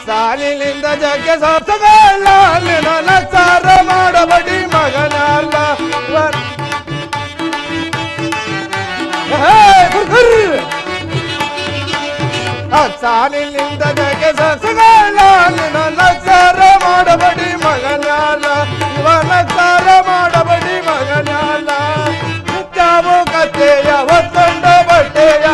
ಸಾಲಿನಿಂದ ಜಗ್ಗೆ ಸಾರ್ಥಕಲ್ಲ ನನ್ನ ಸಾರ ಮಾಡಬಡಿ ಮಗನಲ್ಲ ಸಾಲಿನಿಂದ ಜಗ್ಗೆ ಸಾರ್ಥಕಲ್ಲ ನನ್ನ ಸಾರ ಮಾಡಬಡಿ ಮಗನಲ್ಲ ಇವನ ಸಾರ ಮಾಡಬಡಿ ಮಗನಲ್ಲ ನಿತ್ಯವೂ ಕಥೆಯ ಒತ್ತೊಂಡ ಬಟ್ಟೆಯ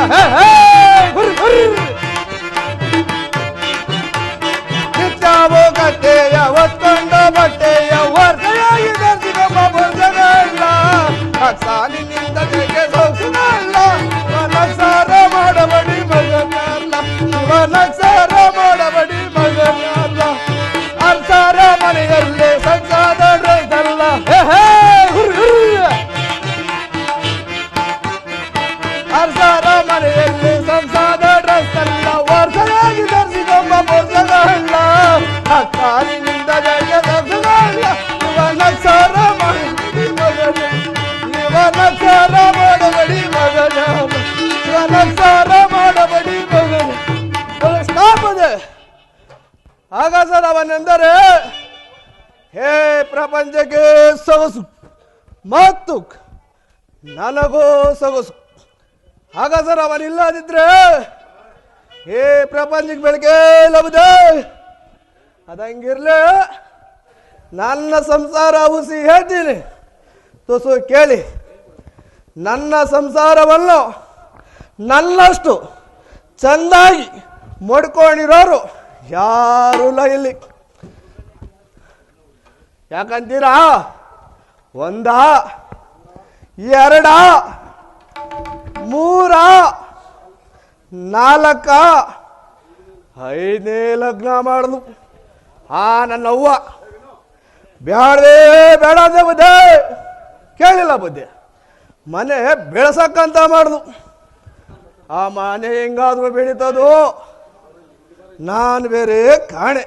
ನಿತ್ಯವೂ ಕಥೆಯ ಒತ್ತೊಂಡ ಬಟ್ಟೆಯ ವರ್ಷಯಾಗಿ ದರ್ಶಿಗಮ್ಮ ಬುರ್ಜಗಲ್ಲ ಸಾಲಿನಿಂದ ಜಗೆ ಸೋಸುಗಲ್ಲ ಇವನ ಸಾರ ಮಾಡಬಡಿ ಮಗನಲ್ಲ ಇವನ ಸಾರ ಮಾಡಬಡಿ ಮಗನಲ್ಲ ಅರ್ಸಾರ ಮನೆಯಲ್ಲೇ ಸಂಸಾದ ಡ್ರೆಸ್ಸಲ್ಲ ಅರ್ಸಾರ ಮನೆಯಲ್ಲಿ ಸಂಸಾದ ಡ್ರೆಸ್ ಅಲ್ಲ ವರ್ಷಯಾಗಿ ಧರಿಸಿಕೊಂಬ ಬುರ್ಜಗಲ್ಲ ಕಾಲಿನಿಂದ ಜಗೆ ಸೊಸಗಲ್ಲ ಇವನ ಸಾರ ಮಾಡಬಡಿ ಮಗನ ಇವನ ಸಾರ ಮಾಡಬಡಿ ಮಗನ ಇವನ ಸಾರ ಮಾಡಬಡಿ ಮಗನ ಸ್ಟಾಪ್ ಅದೇ ಆಗಸದವನೆಂದರೆ ಹೇ ಪ್ರಪಂಚಕ್ಕೆ ಸೊಗಸು ಮತ್ತು ನನಗೋ ಸೊಗಸು ಆಗಸರ ಅವನಿಲ್ಲದಿದ್ರೆ ಹೇ ಪ್ರಪಂಚಕ್ಕೆ ಬೆಳಗ್ಗೆ ಲಭದೆ ಅದಂಗಿರ್ಲೆ ನನ್ನ ಸಂಸಾರ ಉಸಿ ಹೇಳ್ತೀನಿ ತುಸು ಕೇಳಿ ನನ್ನ ಸಂಸಾರವನ್ನು ನನ್ನಷ್ಟು ಚೆಂದಾಗಿ ಮಾಡ್ಕೊಂಡಿರೋರು ಯಾರೂ ಇಲ್ಲಿ ಯಾಕಂತೀರಾ ಒಂದ ಎರಡ ಮೂರ ನಾಲ್ಕ ಐದನೇ ಲಗ್ನ ಮಾಡಿದ್ಲು ನನ್ನ ಅವ್ವ ಬೇಡವೇ ಬೇಡ ಅಂದೆ ಬುದ್ಧೆ ಕೇಳಿಲ್ಲ ಬುದ್ಧಿ ಮನೆ ಬೆಳೆಸಕ್ಕಂತ ಮಾಡಿದ್ಲು ಆ ಮನೆ ಹೆಂಗಾದ್ರೂ ಬೆಳೀತದು ನಾನು ಬೇರೆ ಕಾಣೆ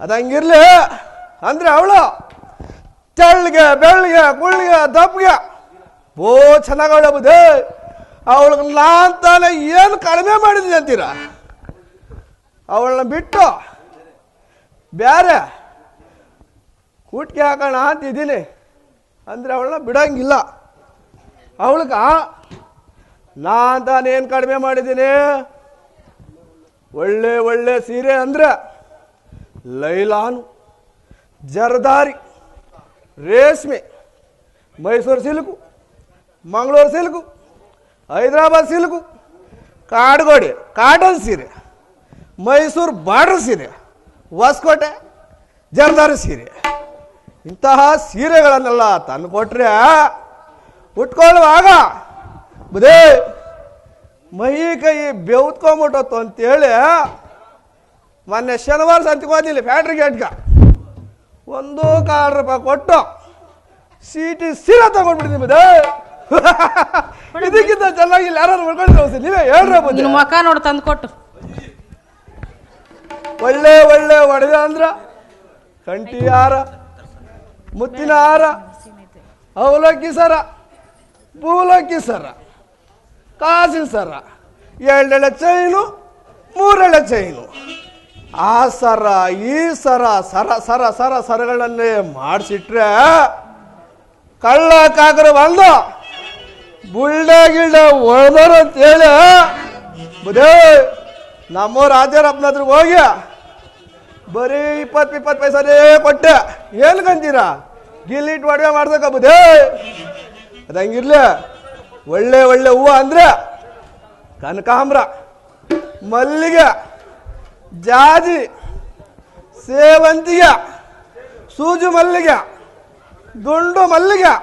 ಅದಂಗಿರ್ಲಿ ಅಂದ್ರೆ ಅವಳು ತೆಳ್ಳಿಗೆ ಬೆಳ್ಳಿಗೆ ಕುಳ್ಳಿಗೆ ದಪ್ಪಗೆ ಬೋ ಚೆನ್ನಾಗವಳೆ ಬುದ್ಧಿ ಅವಳಿಗೆ ನಾನು ತಾನೇ ಏನು ಕಡಿಮೆ ಮಾಡಿದ್ದೀನಿ ಅಂತೀರ ಅವಳನ್ನ ಬಿಟ್ಟು ಬೇರೆ ಕೂಟ್ಗೆ ಹಾಕೋಣ ಅಂತಿದ್ದೀನಿ ಅಂದರೆ ಅವಳನ್ನ ಬಿಡಂಗಿಲ್ಲ ಅವಳಿಗೆ ನಾನು ತಾನೇನು ಕಡಿಮೆ ಮಾಡಿದ್ದೀನಿ ಒಳ್ಳೆ ಒಳ್ಳೆ ಸೀರೆ ಅಂದರೆ ಲೈಲಾನು ಜರ್ದಾರಿ ರೇಷ್ಮೆ Mysuru silk Mangaluru silk Hyderabad silk Kadugodi cotton ಸೀರೆ ಮೈಸೂರು ಬಾರ್ಡರ್ ಸೀರೆ ಹೊಸಕೋಟೆ ಜರ್ದಾರಿ ಸೀರೆ ಇಂತಹ ಸೀರೆಗಳನ್ನೆಲ್ಲ ತಂದು ಕೊಟ್ರೆ ಉಟ್ಕೊಳ್ಳುವಾಗ ಬುದೇ ಮೈ ಕೈ ಬೆವ್ತ್ಕೊಂಬಿಟ್ಟತ್ತು ಅಂತೇಳಿ ಮೊನ್ನೆ ಶನಿವಾರ ಸಂತಿಗೆ ಹೋದಿಲ್ಲ ಫ್ಯಾಕ್ಟ್ರಿ ಗೇಟ್ಗೆ ₹1 ಕೊಟ್ಟು ಸೀಟಿ ಸೀರೆ ತಗೊಂಡ್ಬಿಡ್ತೀನಿ ಬುದೇ ಇದಕ್ಕಿಂತ ಚೆನ್ನಾಗಿಲ್ಲ ಯಾರು ಮಾಡ್ಕೊಂಡಿರೋ ನೀವೇ ಹೇಳ್ರ ಬುದ್ಧಿ ಮುಖ ನೋಡಿ ತಂದು ಕೊಟ್ಟು ಒಳ್ಳೆ ಒಳ್ಳೆ ಒಡವೆ ಅಂದ್ರ ಕಂಟಿ ಹಾರ ಮುತ್ತಿನ ಹಾರ ಅವಲಕ್ಕಿ ಸರ ಪೂಲಕ್ಕಿ ಸರ ಕಾಸಿನ ಸರ 2 ಚೈನು 3 ಚೈನು ಆ ಸರ ಈ ಸರ ಸರ ಸರ ಸರ ಸರಗಳನ್ನೇ ಮಾಡಿಸಿಟ್ರೆ ಕಳ್ಳ ಕಾಕರು ಬಂದು ಬುಲ್ಡೆ ಗಿಲ್ಡೆ ಹೊಡೆದರು ಅಂತೇಳಿ ಬುದೇ ನಮ್ಮ ರಾಜರಪ್ಪನ ಹತ್ರ ಹೋಗಿ ಬರೀ 20 ಪೈಸನೇ ಕೊಟ್ಟೆ ಏನು ಕಂತೀರ ಗಿಲ್ಲಿಟ್ಟು ಒಡವೆ ಮಾಡ್ದಕ್ಕ ಬುದೇ ಅದಂಗಿರ್ಲಿ ಒಳ್ಳೆ ಒಳ್ಳೆ ಹೂವು ಅಂದರೆ ಕನಕಾಂಬ್ರ ಮಲ್ಲಿಗೆ ಜಾಜಿ ಸೇವಂತಿಗೆ ಸೂಜು ಮಲ್ಲಿಗೆ ದುಂಡು ಮಲ್ಲಿಗೆ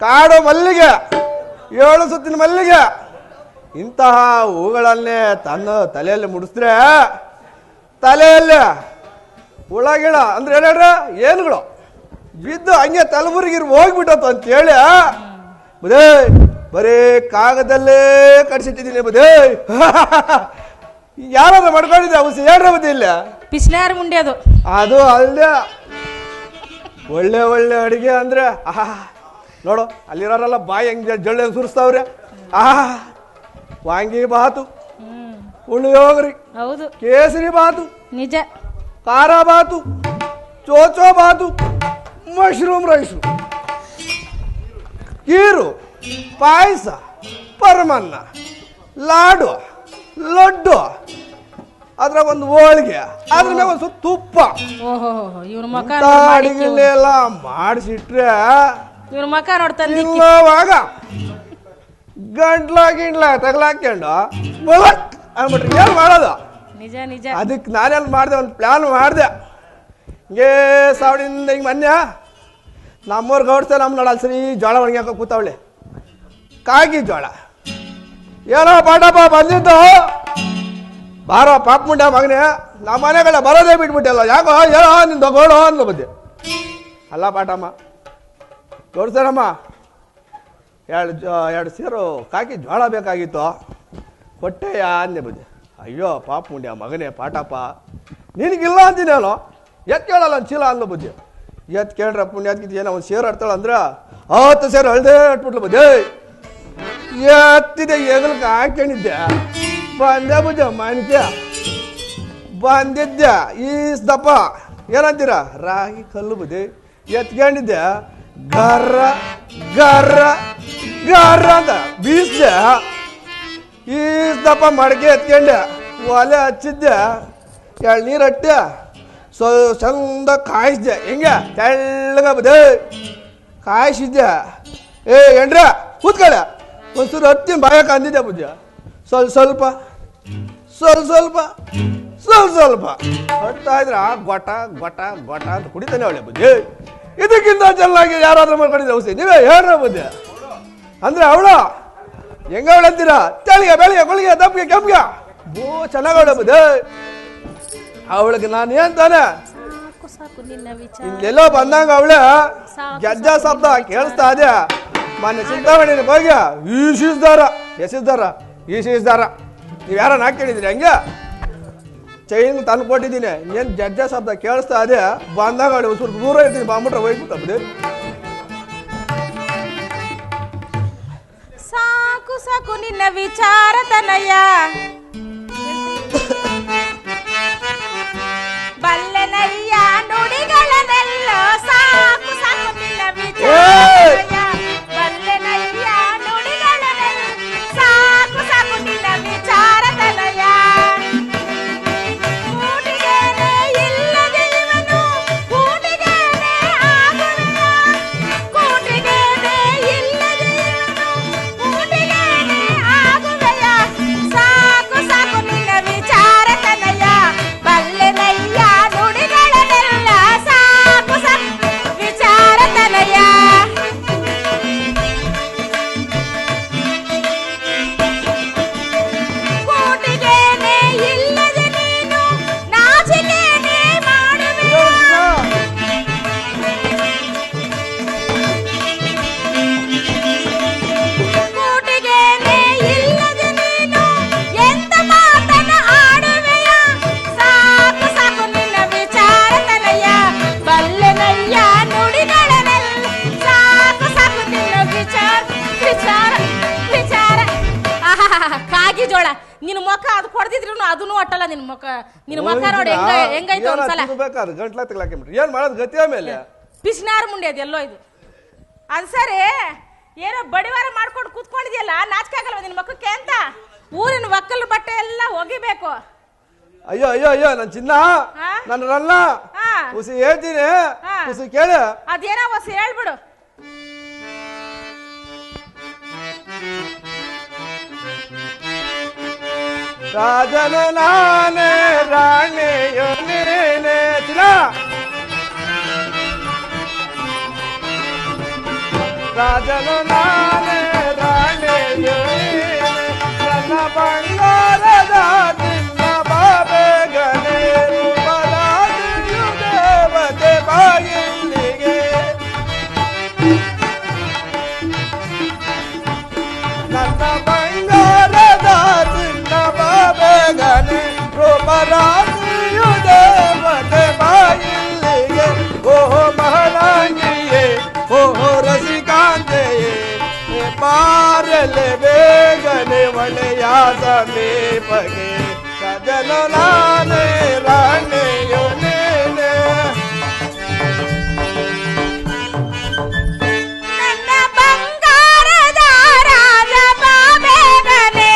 ಕಾಡು ಮಲ್ಲಿಗೆ 7 ಸುತ್ತಿನ ಮಲ್ಲಿಗೆ ಇಂತಹ ಹೂಗಳನ್ನೇ ತನ್ನ ತಲೆಯಲ್ಲಿ ಮುಡಿಸಿದ್ರೆ ತಲೆಯಲ್ಲಿ ಹುಳಗಿಳ ಅಂದ್ರೆ ಹೇಳ್ರ ಏನುಗಳು ಬಿದ್ದು ಹಂಗೆ ತಲೆಬುರಿಗಿರು ಹೋಗ್ಬಿಟ್ಟತ್ತು ಅಂತೇಳಿ ಬುದೇ ಬರೀ ಕಾಗದಲ್ಲೇ ಕಡಿಸಿಟ್ಟಿದ್ದೀನಿ ಬುದೇ ಯಾರು ಮಾಡ್ಕೊಂಡಿದ್ದೆ ಔಷಧಿ ಹೇಳ್ರ ಬುದ್ಧಿ ಇಲ್ಲ ಪಿಸ್ಲಾರ ಮುಂಡೆ ಅದು ಅಲ್ಲದೆ ಒಳ್ಳೆ ಒಳ್ಳೆ ಅಡಿಗೆ ಅಂದ್ರೆ ಆಹಾ ನೋಡು ಅಲ್ಲಿರೋರೆಲ್ಲ ಬಾಯಿ ಹೆಂಗೆ ಜಳ್ಳೆ ಸುರಿಸ್ತಾವ್ರೆ ಆಹಾ ವಾಂಗಿ ಬಾತು ಪುಳಿಯೋಗರಿ, ಹೌದು ಕೇಸರಿ ಬಾತು, ನಿಜ. ಖಾರ ಬಾತು, ಚೋಚೋ ಬಾತು, ಮಶ್ರೂಮ್ ರೈಸು, ಕೀರು, ಪಾಯಸ, ಪರಮನ್ನ, ಲಾಡು, ಲಡ್ಡು, ಅದ್ರಾಗ ಒಂದು ಹೋಳಿಗೆ, ಅದ್ರ ಮೇಲೆ ಒಂದು ಸ್ವಲ್ಪ ತುಪ್ಪ, ಓಹೋ ಇವ್ರ ಮಕ ಅಡಿಗೆಲ್ಲ ಮಾಡಿಸಿಟ್ರೆ ಇವ್ರ ಮಕ ನೋಡ್ತಾನೆ ಇಲ್ಲವಾಗ ಗಿಂಡ್ಲ ತಗಲಾಕೊಂಡು ಅಂದ್ಬಿಟ್ರಿ ಏನ್ ಮಾಡೋದು. ನಿಜ ನಿಜ. ಅದಕ್ಕೆ ನಾನೇನು ಮಾಡಿದೆ, ಒಂದು ಪ್ಲಾನ್ ಮಾಡಿದೆ. ಹಿಂಗೇ ಸಾವಿರದಿಂದ ಹಿಂಗೆ ಮೊನ್ನೆ ನಮ್ಮೂರು ಗೌಡ್ಸೆ ನಮ್ಮ ನೋಡಲ್ಲ ಸರಿ ಜೋಳ ಒಣಗ್ಯಾಕ ಕೂತಾವಳೆ, ಕಾಗಿ ಜೋಳ. ಏನೋ ಪಾಟಪ್ಪ ಬಂದಿದ್ದು, ಬಾರೋ ಪಾಪ ಮುಂಡೆ ಮಗನೇ, ನಮ್ಮ ಮನೆಗಳ ಬರೋದೇ ಬಿಟ್ಬಿಟ್ಟಲ್ಲ, ಯಾಕೋ ಏನೋ ನಿಂದು ಗೋಡು ಅಂದ್ಲು ಬದ್ದೆ. ಅಲ್ಲ ಪಾಟಮ್ಮ ಗೌಡ್ಸೇನಮ್ಮ, ಎರಡು ಸೇರು ಕಾಕಿ ಜೋಳ ಬೇಕಾಗಿತ್ತು, ಕೊಟ್ಟೆಯ ಅಂದೆ ಬದ್ದೆ. ಅಯ್ಯೋ ಪಾಪ ಮುಂಡ್ಯ ಮಗನೇ ಪಾಟಪ್ಪ, ನಿನಗಿಲ್ಲ ಅಂತೀನಿ ಅಲ್ಲೋ, ಎತ್ ಕೇಳಲ್ಲ ಒಂದು ಚೀಲ ಅಂದ್ಲು ಬುದ್ಧಿ. ಎತ್ ಕೇಳ್ರ ಪುಣ್ಯಾತ್ಕಿತ್ತು ಏನೋ ಒಂದು ಸೇರು ಆಡ್ತಾಳ ಅಂದ್ರೆ 10 ಸೇರು ಅಳ್ದೇ ಇಟ್ಬಿಟ್ಲು ಬುದ್ಧಿ. ಎತ್ತಿದೆ ಎಗಲ್ಗೆ ಹಾಕೊಂಡಿದ್ದೆ, ಬಂದೆ ಬುದ್ಧ ಮಾಣಿಕ್ಯ ಬಂದಿದ್ದೆ. ಈಸ್ದಪ್ಪ ಏನಂತೀರ ರಾಗಿ ಕಲ್ಲು ಬುದ್ಧಿ ಎತ್ಕೊಂಡಿದ್ದೆ, ಗರ್ರ ಗರ್ರ ಗರ್ರ ಅಂತ ಬೀಸ್ದೆ. ಈಸ್ದಪ್ಪ ಮಡಿಕೆ ಎತ್ಕೊಂಡೆ, ಒಲೆ ಹಚ್ಚಿದ್ದೆ, ಎಳ್ನೀರು ಹಟ್ಟೆ, ಚಂದ ಕಾಯಿಸ್ದೆ. ಹೆಂಗೆ ತೆಳ್ಳಗ ಬದೇ ಕಾಯಿಸಿದ್ದೆ. ಏ ಎಂಡ್ರ ಕೂತ್ಕೊಳ್ಳೆ, ಒಂಚೂರು ಹತ್ತಿನ ಬಾಯಕ್ಕೆ ಅಂದಿದ್ದೆ ಬುದ್ಧ. ಸ್ವಲ್ಪ ಹೊಡ್ತಾ ಇದ್ರೆ ಗೊಟ ಗೊಟ ಗೊಟ ಅಂತ ಕುಡಿತಾನೆ ಅವಳೆ ಬುದ್ಧಿ. ಇದಕ್ಕಿಂತ ಚೆನ್ನಾಗಿ ಯಾರಾದ್ರೂ ಮಾಡ್ಕೊಂಡಿದ್ದೆ ಔಷಧಿ ನೀವೇ ಹೇಳ್ರ ಬುದ್ಧಿ. ಅಂದ್ರೆ ಅವಳು ಹೆಂಗ ಅವಳು ಅಂತೀರಾ, ತೆಳಿಗೆ ಬೆಳಿಗ್ಗೆ ಕೊಳಿಗೆ ದಪ್ಪಿಗೆ ಕೆಂಪಿಗೆ ಬೋ ಚೆನ್ನಾಗ ಅವಳೆ ಬುದ್ಧಿ. ಅವಳಿಗೆ ನಾನು ಏನ್ ತಾನೆ ಇಲ್ಲೆಲ್ಲೋ ಬಂದಂಗ ಅವಳೆ ಗೆಜ್ಜ ಶಬ್ದ ಕೇಳಿಸ್ತಾ ಇದೆ. ಮೊನ್ನೆ ಚಿಂತಾಮಣಿನ ಬಗ್ಗೆ ಈಸಿಸ್ದಾರ ನೀವು ಯಾರನ್ನ ಹಾಕೊಂಡಿದ್ರಿ ಹಂಗೆ ಚೈನ್ ತಂದು ಕೊಟ್ಟಿದ್ದೀನಿ, ಏನ್ ಜಜ್ಜ ಶಬ್ದ ಕೇಳಿಸ್ತಾ ಇದೆ. ಬಂದಾಗ ಅವಳು ಸ್ವಲ್ಪ ದೂರ ಇರ್ತೀನಿ, ಬಾಂಬಿಟ್ರೆ ಹೋಗ್ಬಿಟ್ಟ ಬಿಡಿ. ಸಾಕು ಸಾಕು ನಿನ್ನ ವಿಚಾರ ತನಯ, ಬಲ್ಲೆನಯ್ಯ ನುಡಿಗಳನ್ನೆಲ್ಲ. ಸಾಕು ಸಾಕು ನಿನ್ನ ವಿಚಾರ, ಬಲ್ಲೆನಯ್ಯ ನುಡಿಗಳನ್ನೆಲ್ಲ. ಸಾಕು ಸಾಕು ನಿನ್ನ ವಿಚಾರ ತನಯ. ಕೂಟಿಗೇನೆ ಇಲ್ಲದೆ ಇವನು ಕೂಟಿಗೇನೆ ಆಗುವೆಯ, ಕೂಟಿಗೇನೆ ಇಲ್ಲದೆ ಇವನು ಕೂಟಿಗೇನೆ ಆಗುವೆಯ. ಸಾಕು ಸಾಕು ನಿನ್ನ ವಿಚಾರ ತನಯ, ಬಲ್ಲೆನಯ್ಯ ನುಡಿಗಳನ್ನೆಲ್ಲ. ಸಾಕು ಸಾಕು ವಿಚಾರ ತನಯ. ಕೂಟಿಗೇನೆ ಇಲ್ಲದೆ ನೀನು ನಾಚಿಕೆನೆ ಮಾಡುವೆಯ, ಕೂಟಿಗೇನೆ ಇಲ್ಲದೆ ನೀನು ಎಂತ ಮಾತನ ಆಡುವೆಯ. ಸಾಕು ಸಾಕು ನಿನ್ನ ವಿಚಾರ ತನಯ, ಬಲ್ಲೆನಯ್ಯ ನುಡಿಗಳನ್ನೆಲ್ಲ. ಸಾಕು ಸಾಕು ನಿನ್ನ ವಿಚಾರ ವಿಚಾರ ವಿಚಾರ. ಕಾಗಿ ಜೋಳ ನಿನ್ನ ಮುಖ ಅದು ಕೊಡ್ದಿದ್ರು ಅದನ್ನು ಒಟ್ಟಲ್ಲ. ನಿನ್ನ ಮುಖ ನೋಡಿ ಹೆಂಗೈತೆ ಒಂದ್ಸಲ ಗಂಟ್ಲ ತಗೊಳಕ್ಕೆ ಏನ್ ಮಾಡೋದು ಗತಿಯ ಮೇಲೆ ಪಿಸ್ನಾರ ಮುಂಡೆ ಅದೆಲ್ಲೋ ಇದು. ಅದು ಸರಿ, ಏನೋ ಬಡಿವಾರ ಮಾಡ್ಕೊಂಡು ಕೂತ್ಕೊಂಡಿದ್ಯಲ್ಲ, ನಾಚಿಕೆ ಆಗಲ್ವ ನಿನ್ನ ಮಕ್ಕಕ್ಕೆ ಅಂತ? ಊರಿನ ಒಕ್ಕಲು ಬಟ್ಟೆ ಎಲ್ಲ ಒಗಿಬೇಕು. ಅಯ್ಯೋ ಅಯ್ಯೋ ಅಯ್ಯೋ ನನ್ ಚಿನ್ನ, ನನ್ನ ರಲ್ಲ ಹುಸಿ ಹೇಳ್ತೀನಿ, ಹುಸಿ ಕೇಳಿ. ಅದೇನೋ ಹೊಸ ಹೇಳ್ಬಿಡು. ರಾಜನ ನಾನೇ ರಾಣಿಯೋ ನೀನೇ ಚಿನ್ನ, ರಾಜನ ನಾನೇ ರಾಣಿಯೋ ನೀನೇ, ನನ್ನ ಬಂಗಾರದ ನಿನ್ನ ಬಾಬೆಗನೇ, ರೂಪದಾದಿಯು ದೇವತೆ ಬಾಗಿಲಿಗೆ. ನನ್ನ ಬಂಗಾರದ ನಿನ್ನ ಬಾಬೆಗನೇ, ರೂಪದಾದಿಯು ದೇವತೆ ಬಾಗಿಲಿಗೆ. ಓಹೋ ಮಹಾರಾಣಿಯೇ, ಓಹೋ ರಸಿಕಾಂತೆಯೇ, ಬಾರಲೆ ಬೇಗನೆ ಒಳೆಯ ಸಮೀಪಗೆ. ರಾಜನ ನಾನೇ ರಾಣಿಯು ನೀನೆ ನನ್ನ ಬಂಗಾರದ ರಾಜ ಬಾಬೇಗನೆ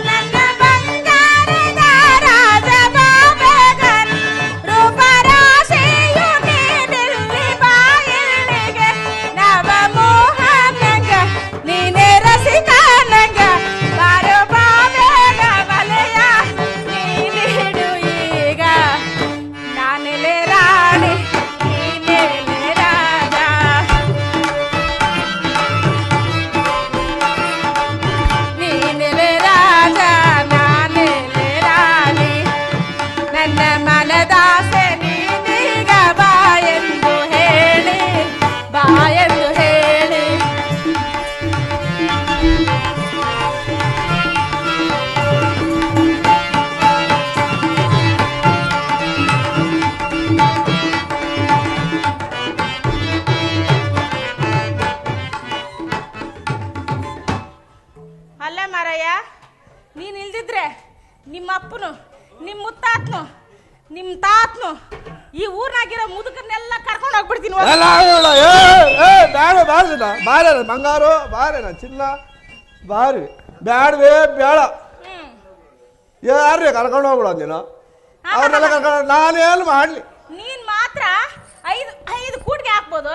ನನ್ನ ಬಂಗಾರದ ರಾಜ ಬಾಬೇಗನ್ ರೂಪರಾಶಿಯು ನೀನಿಲ್ಲಿ ಬಾಯಿಲ್ಲಿಗೆ ನವ ಮೋಹನಂಗ ನೀನೆ ರಸಿಕನಂಗ ಬಾರೋ ಬಾಬೇಗ ಬಲೆಯ ನೀನಿಡು ಈಗ ನಾನೆಲೆ ರಾಣಿ ನೀನೆಲೆ ರಾಜ ನೀನೆಲೆ ರಾಜ ನಾನೆಲೆ ರಾಣಿ ನನ್ನ ಮನದಾಸೆ ನೀನೀಗ ಬಾಯೆಂದು ಹೇಳಿ ಬಾಯೆಂದು ಹೇಳಿ ಅಲ್ಲ ಮಾರಯ್ಯ ನೀನ್ ಇಲ್ದಿದ್ರೆ ನಿಮ್ಮ ಅಪ್ಪನು ನಿಮ್ಮ ಮುತ್ತಾತ್ನು ನಿಮ್ಮ ತಾತ್ನು ಈ ಊರ್ನಾಗಿರೋ ಮುದುಕನ್ನೆಲ್ಲ ಕರ್ಕೊಂಡು ಹೋಗ್ಬಿಡ್ತೀನಿ ಹೋಗು. ಬಾರ ಬಂಗಾರು ಬಾರೇನ ಚಿನ್ನ ಬಾರಿ ಬ್ಯಾಡ್ವೇ ಬೇಡ ಹ್ಮ್. ಯಾರು ಕರ್ಕೊಂಡು ಹೋಗ್ಬಿಡೋದು ನೀನು ಅವ್ರನ್ನೆಲ್ಲ ಕರ್ಕೊಂಡು ನಾನೇನು ಮಾಡ್ಲಿ ನೀನ್ ಮಾತ್ರ ಐದು ಕೂಟ್ಗೆ ಹಾಕ್ಬೋದು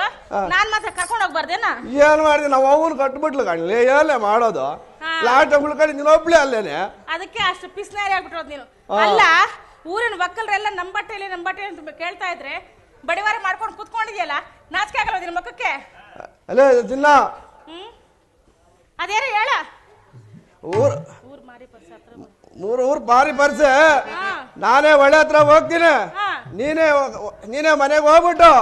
ನಾನ್ ಮಾತ್ರ ಕರ್ಕೊಂಡು ಹೋಗ್ಬಾರ್ದೇನ ಏನ್ ಮಾಡಿದ್ವಿ ನಾವು ಅವನು ಕಟ್ಬಿಟ್ಲು ಕಾಣಲಿ ಏನೇ ಮಾಡೋದು ಲಾಸ್ಟ್ ಉಳ್ಕೊಂಡು ನೀನು ಒಬ್ಳೆ ಅಲ್ಲೇನೆ ಅದಕ್ಕೆ ಅಷ್ಟು ಪಿಸ್ನಾರಿ ಆಗ್ಬಿಟ್ಟಿರೋದು ನೀನು ಅಲ್ಲ ಊರಿನ ಒಕ್ಕಲ್ರೆಲ್ಲ ನಮ್ಮ ಬಟ್ಟೆಲಿ ಅಂತ ಕೇಳ್ತಾ ಇದ್ರೆ ಬಡಿವಾರ ಮಾಡ್ಕೊಂಡು ಕುತ್ಕೊಂಡಿದ್ಯಲ್ಲ ನಾಚಿಕೆ ಆಗಲ್ಲ ನಿನ್ನ ಮಕ್ಕಕ್ಕೆ ಅಲ್ಲೇ ಚಿನ್ನ ಹ್ಮ್ ಅದೇನೋ ಹೇಳ ಊರ್ ಊರ್ ಮಾರಿ ಪರ್ಸ ಹತ್ರ ಊರ್ ಬಾರಿ ಬರ್ಸೆ ನಾನೇ ಒಳ್ಳೆ ಹತ್ರ ಹೋಗ್ತೀನಿ ನೀನೇ ಮನೆಗೆ ಹೋಗ್ಬಿಟ್ಟು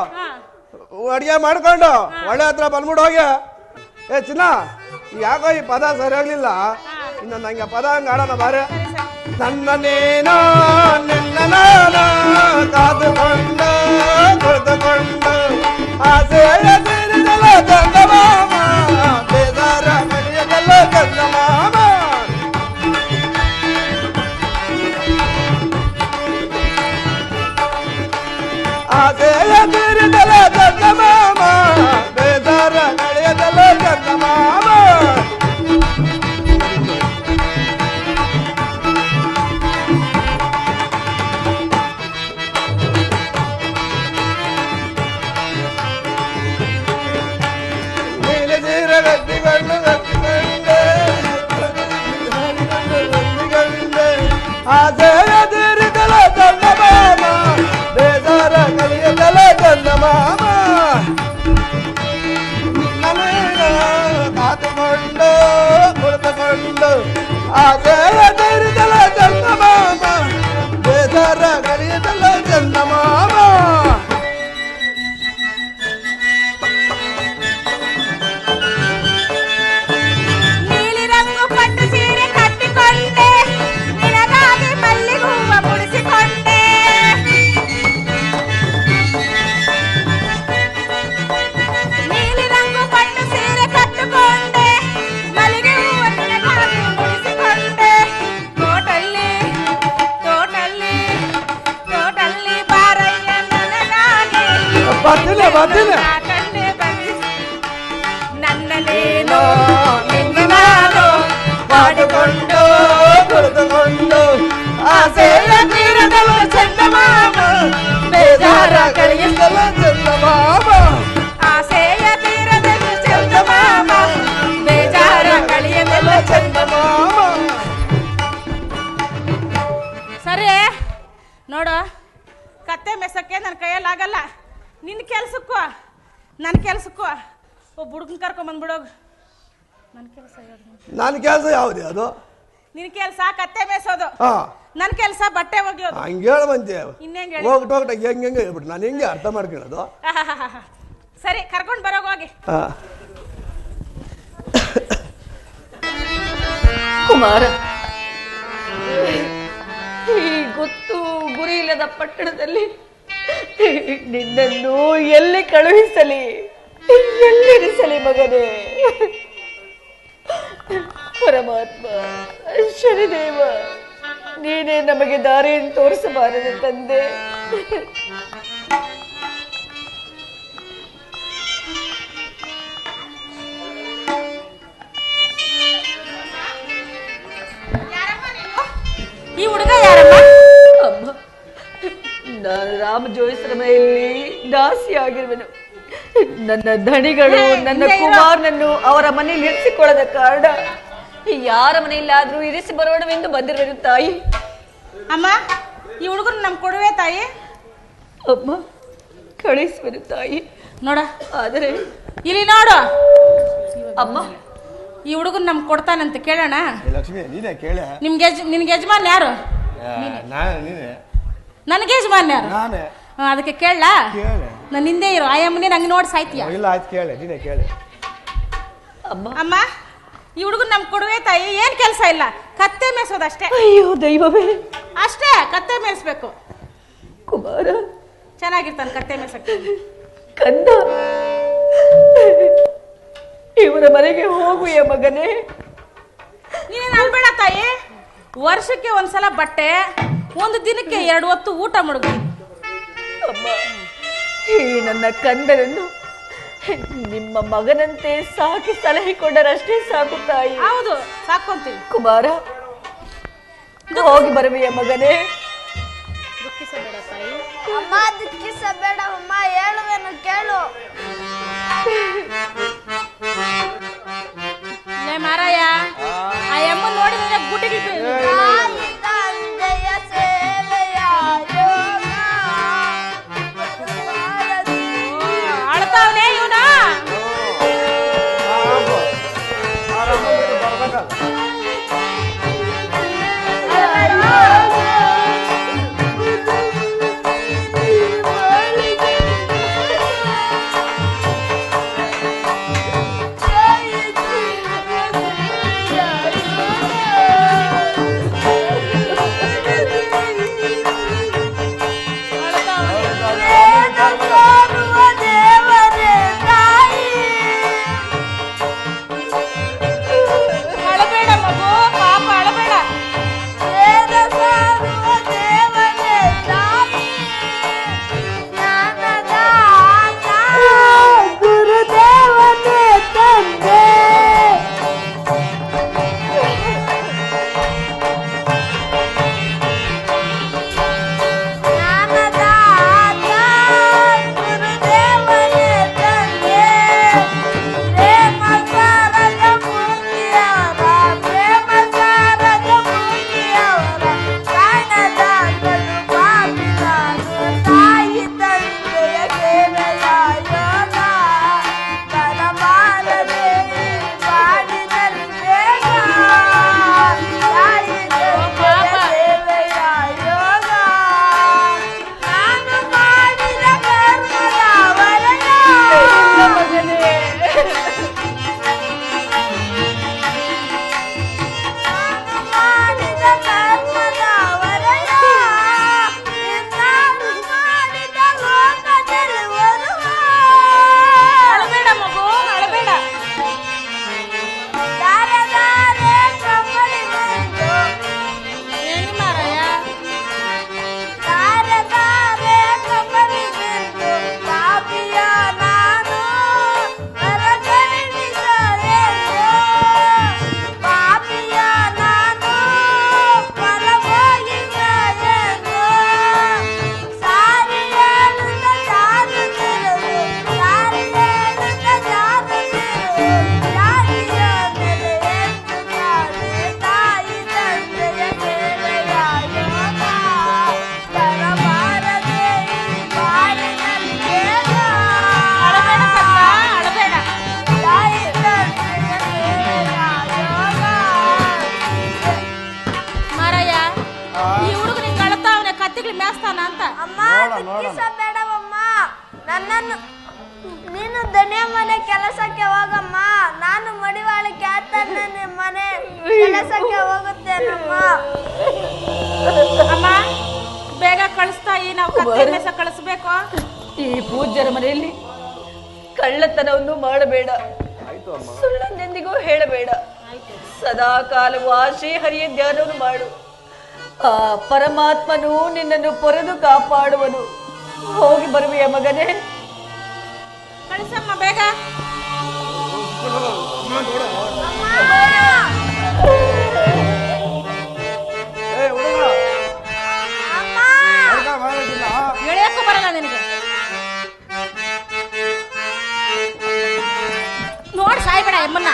ಅಡಿಗೆ ಮಾಡ್ಕೊಂಡು ಒಳ್ಳೆ ಹತ್ರ ಬಂದ್ಬಿಟ್ಟು ಹೋಗಿ ಏ ಚಿನ್ನ ಯಾಕೋ ಈ ಪದ ಸರಿಯಾಗ್ಲಿಲ್ಲ ಇನ್ನು ನಂಗೆ ಪದ ಹಂಗ ಆಡೋಣ ಬಾರೆ ನನ್ನ ನೀನೋ ನಿನ್ನ ನಾನು ಕಾದುಕೊಂಡು ಕುಳಿತುಕೊಂಡು ಆಸೆಯ ತೀರಿದಲ್ಲ ಚಂದಮಾಮ ಬೇದಾರ ಮನೆಯದಲ್ಲ ಚಂದಮಾಮ ಆಸೆಯ ತೀರಿದಲ್ಲ ಚಂದಮಾಮ ಬೇದಾರ ನಡೆಯದಲ್ಲ ಚಂದಮಾಮ ಆಸೆಯ ತೀರಿದಲ ಚಂದಮಾಮ ಬೇದಾರ ಕಲಿಯದಲ ಚಂದಮಾಮ ಕಾತುಕೊಂಡು ಕುಳಿತುಕೊಂಡು ಆಸೆಯ ತೀರಿದಲ ಚಂದಮಾಮ ಬೇದಾರ ಕಲಿಯದಲ ಚಂದಮಾಮ ನೀಲಿ ರಂಗು ಪಟ್ಟು ಸೀರೆ ಕಟ್ಟಿಕೊಂಡೆ ನಿನಗಾಗಿ ಮಲ್ಲಿಗೆ ಹೂವ ಮುಡಿಸಿಕೊಂಡೆ ನೀಲಿ ರಂಗು ಪಟ್ಟು ಸೀರೆ ಕಟ್ಟಿಕೊಂಡೆ ಮಲ್ಲಿಗೆ ಹೂವ ನಿನಗಾಗಿ ಮುಡಿಸಿಕೊಂಡೆ ತೋಟಲ್ಲಿ ಬಾರಯ್ಯ ನನಗಾಗಿ ಬರ್ತೀನಿ ಕಂಡೆ ಬಂದಿ ನನ್ನಲ್ಲೇನೋ ನಿನ್ನ ನಾನು ಮಾಡಿಕೊಂಡು ಕುಳಿತುಕೊಂಡು ಆಸೆಯ ತೀರದಲ್ಲ ಚಂದಮಾಮ ಬೇಜಾರ ಕಳೆಯದಲ್ಲ ಚಂದಮಾಮ ಆಸೆಯ ತೀರದಲ್ಲಿ ಚಂದಮಾಮ ಬೇಜಾರ ಕಳೆಯದಲ್ಲ ಚಂದಮಾಮ ಸರಿ ನೋಡು ಕತ್ತೆ ಮೆಸಕ್ಕೆ ನನ್ನ ಕೈಯಲ್ಲಿ ಆಗಲ್ಲ ನಿನ್ನ ಕೆಲ್ಸಕ್ಕೂ ನನ್ನ ಕೆಲ್ಸಕ್ಕೂ ಒಬ್ಬ ಹುಡುಗನ ಕರ್ಕೊಂಬಂದ್ಬಿಡೋಗು ನನ್ನ ಕೆಲಸ ಯಾವ್ದು ಅದು ನಿನ್ ಕೆಲ್ಸ ಕತ್ತೆ ಮೇಸೋದು ಹಾ ನನ್ನ ಕೆಲ್ಸ ಬಟ್ಟೆ ಒಗೆಯೋದು ಹಂಗೆ ಹೇಳ ಬಂದೆ ಇನ್ನೇನ್ ಹೋಗ್ಬಿಟ್ಟು ಹೆಂಗೆ ಹೇಳ್ಬಿಟ್ಟು ನಾನು ಹೆಂಗೆ ಅರ್ಥ ಮಾಡ್ಕೊಳ್ಳೋದು ಸರಿ ಕರ್ಕೊಂಡು ಬರೋಗ ಹೋಗಿ ಹಾ ಕುಮಾರ, ಈ ಗೊತ್ತು ಗುರಿ ಇಲ್ಲದ ಪಟ್ಟಣದಲ್ಲಿ ನಿನ್ನನ್ನು ಎಲ್ಲಿ ಕಳುಹಿಸಲಿ, ಎಲ್ಲಿರಿಸಲಿ ಮಗನೇ? ಪರಮಾತ್ಮ ಶನಿದೇವ, ನೀನೇ ನಮಗೆ ದಾರಿಯನ್ನು ತೋರಿಸಬಾರದು ತಂದೆ. ಈ ಹುಡುಗ ಯಾರಮ್ಮ? ಅಮ್ಮ, ನಾನು ರಾಮ ಜೋಯಿಸರ ಮನೆಯಲ್ಲಿ ದಾಸಿಯಾಗಿರುವೆನು. ನನ್ನ ಧಣಿಗಳು ನನ್ನ ಕುಮಾರನನ್ನು ಅವರ ಮನೆಯಲ್ಲಿ ಇರಿಸಿಕೊಳ್ಳದ ಕಾರಣ ಯಾರ ಮನೆಯಲ್ಲಾದ್ರೂ ಇರಿಸಿ ಬರೋಣವೆಂದು ಬಂದಿರುವೆನು ತಾಯಿ. ಅಮ್ಮ, ಈ ಹುಡುಗರು ನಮ್ ಕೊಡುವೆ ತಾಯಿ. ಅಮ್ಮ, ಕಳಿಸುವೆನು ತಾಯಿ. ನೋಡ, ಆದರೆ ಇಲ್ಲಿ ನೋಡು ಅಮ್ಮ, ಈ ಹುಡುಗರು ನಮ್ ಕೊಡ್ತಾನಂತ ಕೇಳೋಣ. ಲಕ್ಷ್ಮಿ, ನೀನೇ ಕೇಳ. ನಿನ್ಗೆ ಯಜಮಾನ್ ಯಾರು? ನೀನೆ. ನನಗೆ ಯಜಮಾನ್ ಯಾರು? ನಾನೇ. ಅದಕ್ಕೆ ಕೇಳಲಾ? ಕೇಳೆ. ನಾನು ಹಿಂದೆ ಇರೋ ಆಯಮ್ಮನೇ ನಂಗೆ ನೋಡಿ ಸಾಯ್ತೀಯ. ಇಲ್ಲ, ಆಯ್ತು, ಕೇಳೆ, ನೀನೇ ಕೇಳೆ. ಅಮ್ಮ, ಈ ಹುಡುಗರು ನಮ್ ಕೊಡುವೆ ತಾಯಿ. ಏನ್ ಕೆಲಸ ಇಲ್ಲ, ಕತ್ತೆ ಮೇಯಿಸೋದಷ್ಟೇ. ಅಯ್ಯೋ ದೈವವೇ, ಅಷ್ಟೇ, ಕತ್ತೆ ಮೇಯಿಸ್ಬೇಕು. ಕುಮಾರ ಚೆನ್ನಾಗಿರ್ತಾನೆ ಕತ್ತೆ ಮೇಯ್ಸಕ್ಕೆ. ಕಂದ, ಇವರ ಮನೆಗೆ ಹೋಗುಯ ಮಗನೇ. ನೀನೇನು ಅಲ್ಬೇಡ ತಾಯಿ. ವರ್ಷಕ್ಕೆ ಒಂದ್ಸಲ ಬಟ್ಟೆ, ಒಂದು ದಿನಕ್ಕೆ 2 ಹೊತ್ತು ಊಟ ಮುಡುಗಿ. ಅಮ್ಮ, ಈ ನನ್ನ ಕಂದನನ್ನು ನಿಮ್ಮ ಮಗನಂತೆ ಸಾಕಿ ಸಲಹಿಕೊಂಡರಷ್ಟೇ ಸಾಕು ತಾಯಿ. ಹೌದು, ಸಾಕೊಂತೀವಿ. ಕುಮಾರ, ಹೋಗಿ ಬರುವೆಯ ಮಗನೇ. ದುಃಖಿಸಬೇಡ ತಾಯಿ. ಅಮ್ಮ, ದುಃಖಿಸಬೇಡ ಅಮ್ಮ, ಹೇಳುವೆನು ಕೇಳು. ಮಾರಾಯ, ಆ ಅಮ್ಮ ನೋಡಿ ಗುಡ್ಡಿಗೆ ತಾಯಿ ತಂದೆಯ ಸೇವೆಯ ಯೋಗ ಅಳ್ತಾವನೆ ಇವನ. ದುಃಖಿಸಬೇಡವಮ್ಮ. ನನ್ನನ್ನು ನೀನು ದಣಿಯ ಮನೆ ಕೆಲಸಕ್ಕೆ ಹೋಗಮ್ಮ. ನಾನು ಮಡಿವಾಳ ಕ್ಯಾತನ ಮನೆ ಕೆಲಸಕ್ಕೆ ಹೋಗುತ್ತೇನಮ್ಮ. ಅಮ್ಮ ಬೇಗ ಕಳಿಸ್ತಾಯಿ, ನಾವು ಕತ್ತೆ ಮೇಸ ಕಳಿಸ್ಬೇಕು. ಈ ಪೂಜ್ಯರ ಮನೆಯಲ್ಲಿ ಕಳ್ಳತನವನ್ನು ಮಾಡಬೇಡ, ಸುಳ್ಳನ್ನೆಂದಿಗೂ ಹೇಳಬೇಡ. ಸದಾ ಕಾಲವು ಆ ಶ್ರೀಹರಿಯ ಧ್ಯಾನವನ್ನು ಮಾಡು. ಆ ಪರಮಾತ್ಮನು ನಿನ್ನನ್ನು ಪೊರೆದು ಕಾಪಾಡುವನು. ಹೋಗಿ ಬರುವೆಯ ಮಗನೇ? ಕಳಿಸಮ್ಮ ಬೇಗ. ಎಳೆಯಕ್ಕೂ ಬರಲ್ಲ ನಿನಗೆ. ನೋಡಿ ಸಾಯ್ಬೇಡ ಎಮ್ಮನ್ನ.